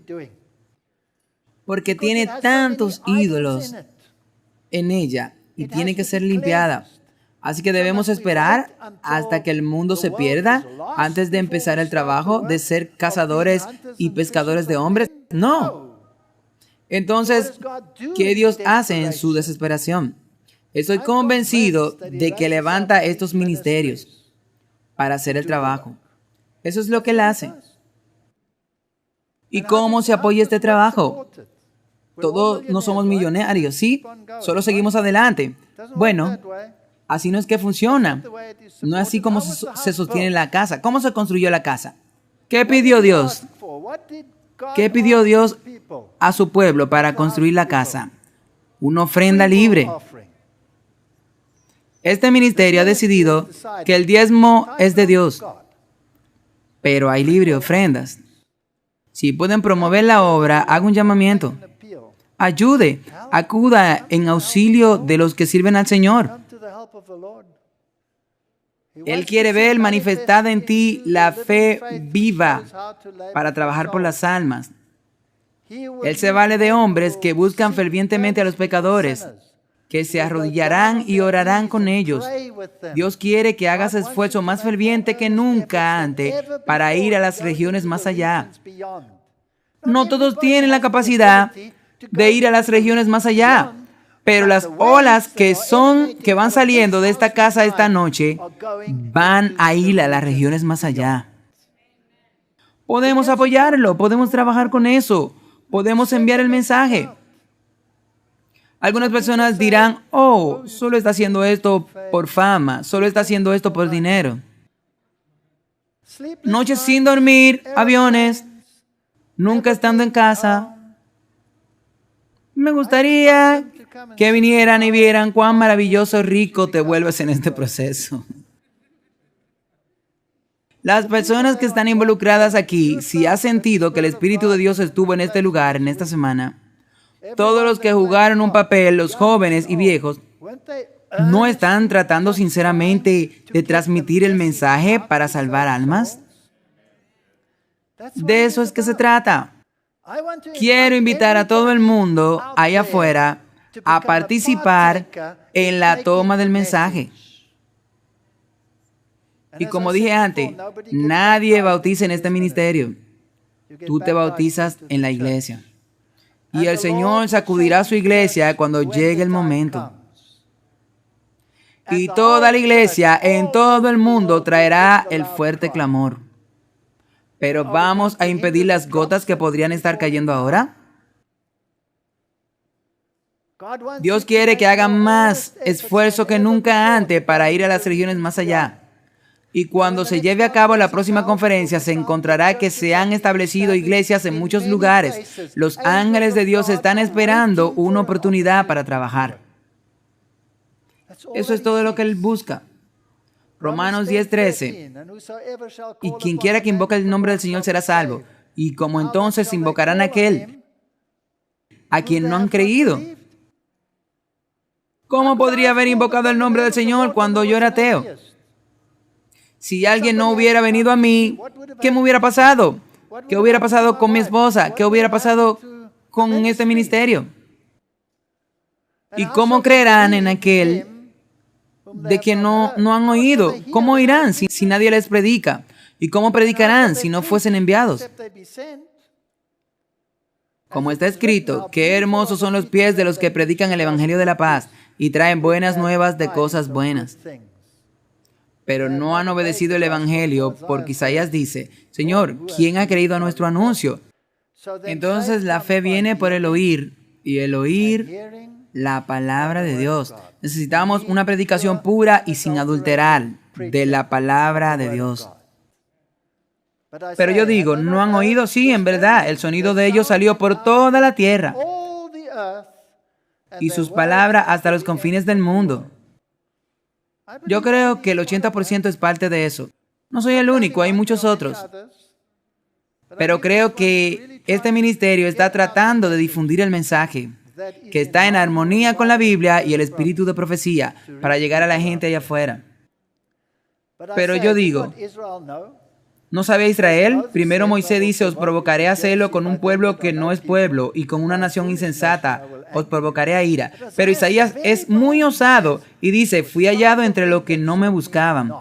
Porque tiene tantos ídolos en ella y tiene que ser limpiada. Así que debemos esperar hasta que el mundo se pierda antes de empezar el trabajo de ser cazadores y pescadores de hombres. No. Entonces, ¿qué Dios hace en su desesperación? Estoy convencido de que levanta estos ministerios para hacer el trabajo. Eso es lo que Él hace. ¿Y cómo se apoya este trabajo? Todos no somos millonarios, ¿sí? Solo seguimos adelante. Bueno, así no es que funciona. No es así como se sostiene la casa. ¿Cómo se construyó la casa? ¿Qué pidió Dios? ¿Qué pidió Dios a su pueblo para construir la casa? Una ofrenda libre. Este ministerio ha decidido que el diezmo es de Dios, pero hay libre ofrendas. Si pueden promover la obra, haga un llamamiento. Ayude, acuda en auxilio de los que sirven al Señor. Él quiere ver manifestada en ti la fe viva para trabajar por las almas. Él se vale de hombres que buscan fervientemente a los pecadores, que se arrodillarán y orarán con ellos. Dios quiere que hagas esfuerzo más ferviente que nunca antes para ir a las regiones más allá. No todos tienen la capacidad de ir a las regiones más allá, pero las olas que van saliendo de esta casa esta noche van a ir a las regiones más allá. Podemos apoyarlo, podemos trabajar con eso, podemos enviar el mensaje. Algunas personas dirán, oh, solo está haciendo esto por fama, solo está haciendo esto por dinero. Noches sin dormir, aviones, nunca estando en casa. Me gustaría que vinieran y vieran cuán maravilloso, rico te vuelves en este proceso. Las personas que están involucradas aquí, si has sentido que el Espíritu de Dios estuvo en este lugar, en esta semana, todos los que jugaron un papel, los jóvenes y viejos, ¿no están tratando sinceramente de transmitir el mensaje para salvar almas? De eso es que se trata. Quiero invitar a todo el mundo allá afuera a participar en la toma del mensaje. Y como dije antes, nadie bautiza en este ministerio. Tú te bautizas en la iglesia. Y el Señor sacudirá su iglesia cuando llegue el momento. Y toda la iglesia en todo el mundo traerá el fuerte clamor. Pero ¿vamos a impedir las gotas que podrían estar cayendo ahora? Dios quiere que hagan más esfuerzo que nunca antes para ir a las regiones más allá. Y cuando se lleve a cabo la próxima conferencia, se encontrará que se han establecido iglesias en muchos lugares. Los ángeles de Dios están esperando una oportunidad para trabajar. Eso es todo lo que Él busca. Romanos 10:13. Y quien quiera que invoque el nombre del Señor será salvo. Y como entonces invocarán a aquel a quien no han creído. ¿Cómo podría haber invocado el nombre del Señor cuando yo era ateo? Si alguien no hubiera venido a mí, ¿qué me hubiera pasado? ¿Qué hubiera pasado con mi esposa? ¿Qué hubiera pasado con este ministerio? ¿Y cómo creerán en aquel de quien no han oído? ¿Cómo irán si nadie les predica? ¿Y cómo predicarán si no fuesen enviados? Como está escrito, qué hermosos son los pies de los que predican el Evangelio de la paz y traen buenas nuevas de cosas buenas. Pero no han obedecido el Evangelio, porque Isaías dice, Señor, ¿quién ha creído a nuestro anuncio? Entonces la fe viene por el oír, y el oír la palabra de Dios. Necesitamos una predicación pura y sin adulterar de la palabra de Dios. Pero yo digo, ¿no han oído? Sí, en verdad, el sonido de ellos salió por toda la tierra y sus palabras hasta los confines del mundo. Yo creo que el 80% es parte de eso. No soy el único, hay muchos otros. Pero creo que este ministerio está tratando de difundir el mensaje, que está en armonía con la Biblia y el espíritu de profecía, para llegar a la gente allá afuera. Pero yo digo, ¿no sabe Israel? Primero Moisés dice, os provocaré a celo con un pueblo que no es pueblo y con una nación insensata, os provocaré a ira. Pero Isaías es muy osado y dice, fui hallado entre los que no me buscaban.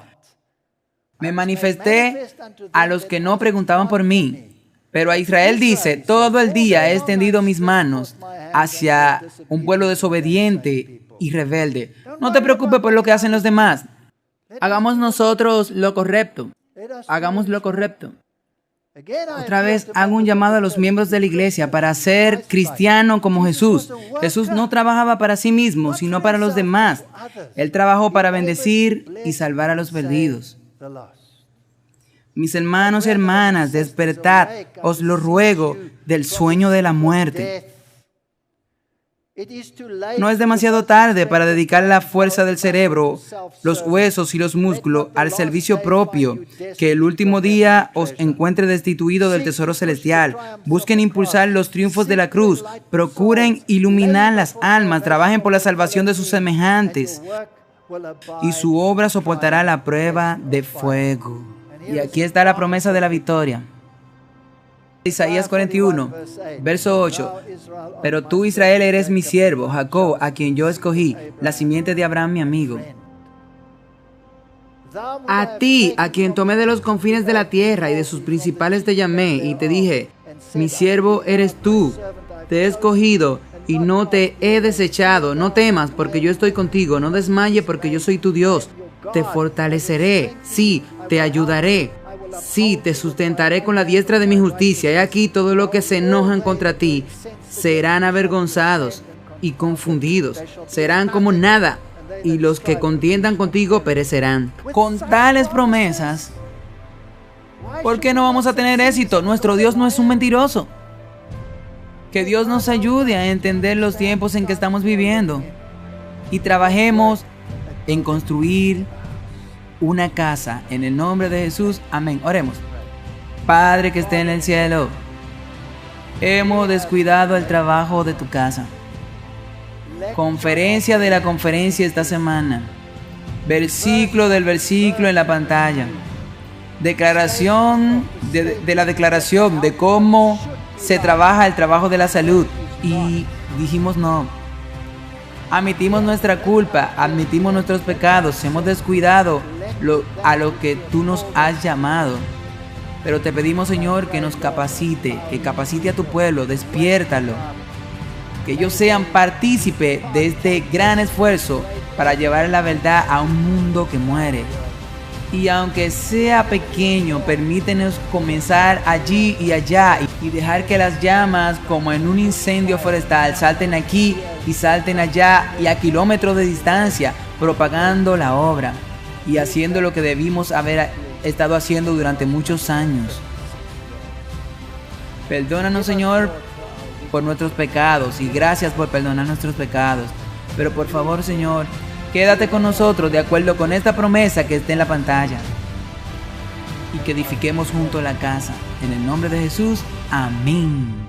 Me manifesté a los que no preguntaban por mí. Pero a Israel dice, todo el día he extendido mis manos hacia un pueblo desobediente y rebelde. No te preocupes por lo que hacen los demás. Hagamos nosotros lo correcto. Hagamos lo correcto. Otra vez hago un llamado a los miembros de la iglesia para ser cristiano como Jesús. Jesús no trabajaba para sí mismo, sino para los demás. Él trabajó para bendecir y salvar a los perdidos. Mis hermanos y hermanas, despertad, os lo ruego, del sueño de la muerte. No es demasiado tarde para dedicar la fuerza del cerebro, los huesos y los músculos al servicio propio. Que el último día os encuentre destituido del tesoro celestial. Busquen impulsar los triunfos de la cruz. Procuren iluminar las almas. Trabajen por la salvación de sus semejantes. Y su obra soportará la prueba de fuego. Y aquí está la promesa de la victoria. Isaías 41, verso 8. Pero tú, Israel, eres mi siervo, Jacob, a quien yo escogí, la simiente de Abraham, mi amigo. A ti, a quien tomé de los confines de la tierra y de sus principales te llamé y te dije, mi siervo eres tú, te he escogido y no te he desechado. No temas, porque yo estoy contigo, no desmayes, porque yo soy tu Dios. Te fortaleceré, sí, te ayudaré. Sí, te sustentaré con la diestra de mi justicia. He aquí todo lo que se enojan contra ti serán avergonzados y confundidos. Serán como nada, y los que contiendan contigo perecerán. Con tales promesas, ¿por qué no vamos a tener éxito? Nuestro Dios no es un mentiroso. Que Dios nos ayude a entender los tiempos en que estamos viviendo y trabajemos en construir una casa en el nombre de Jesús. Amén. Oremos. Padre que esté en el cielo, hemos descuidado el trabajo de tu casa. Conferencia de la conferencia esta semana. Versículo del versículo en la pantalla. Declaración de la declaración de cómo se trabaja el trabajo de la salud. Y dijimos no. Admitimos nuestra culpa, admitimos nuestros pecados, hemos descuidado a lo que tú nos has llamado. Pero te pedimos, Señor, que nos capacite, que capacite a tu pueblo, despiértalo. Que ellos sean partícipe de este gran esfuerzo para llevar la verdad a un mundo que muere. Y aunque sea pequeño, permítenos comenzar allí y allá y dejar que las llamas, como en un incendio forestal, salten aquí y salten allá y a kilómetros de distancia, propagando la obra y haciendo lo que debimos haber estado haciendo durante muchos años. Perdónanos, Señor, por nuestros pecados, y gracias por perdonar nuestros pecados. Pero por favor, Señor, quédate con nosotros de acuerdo con esta promesa que está en la pantalla, y que edifiquemos junto la casa. En el nombre de Jesús, amén.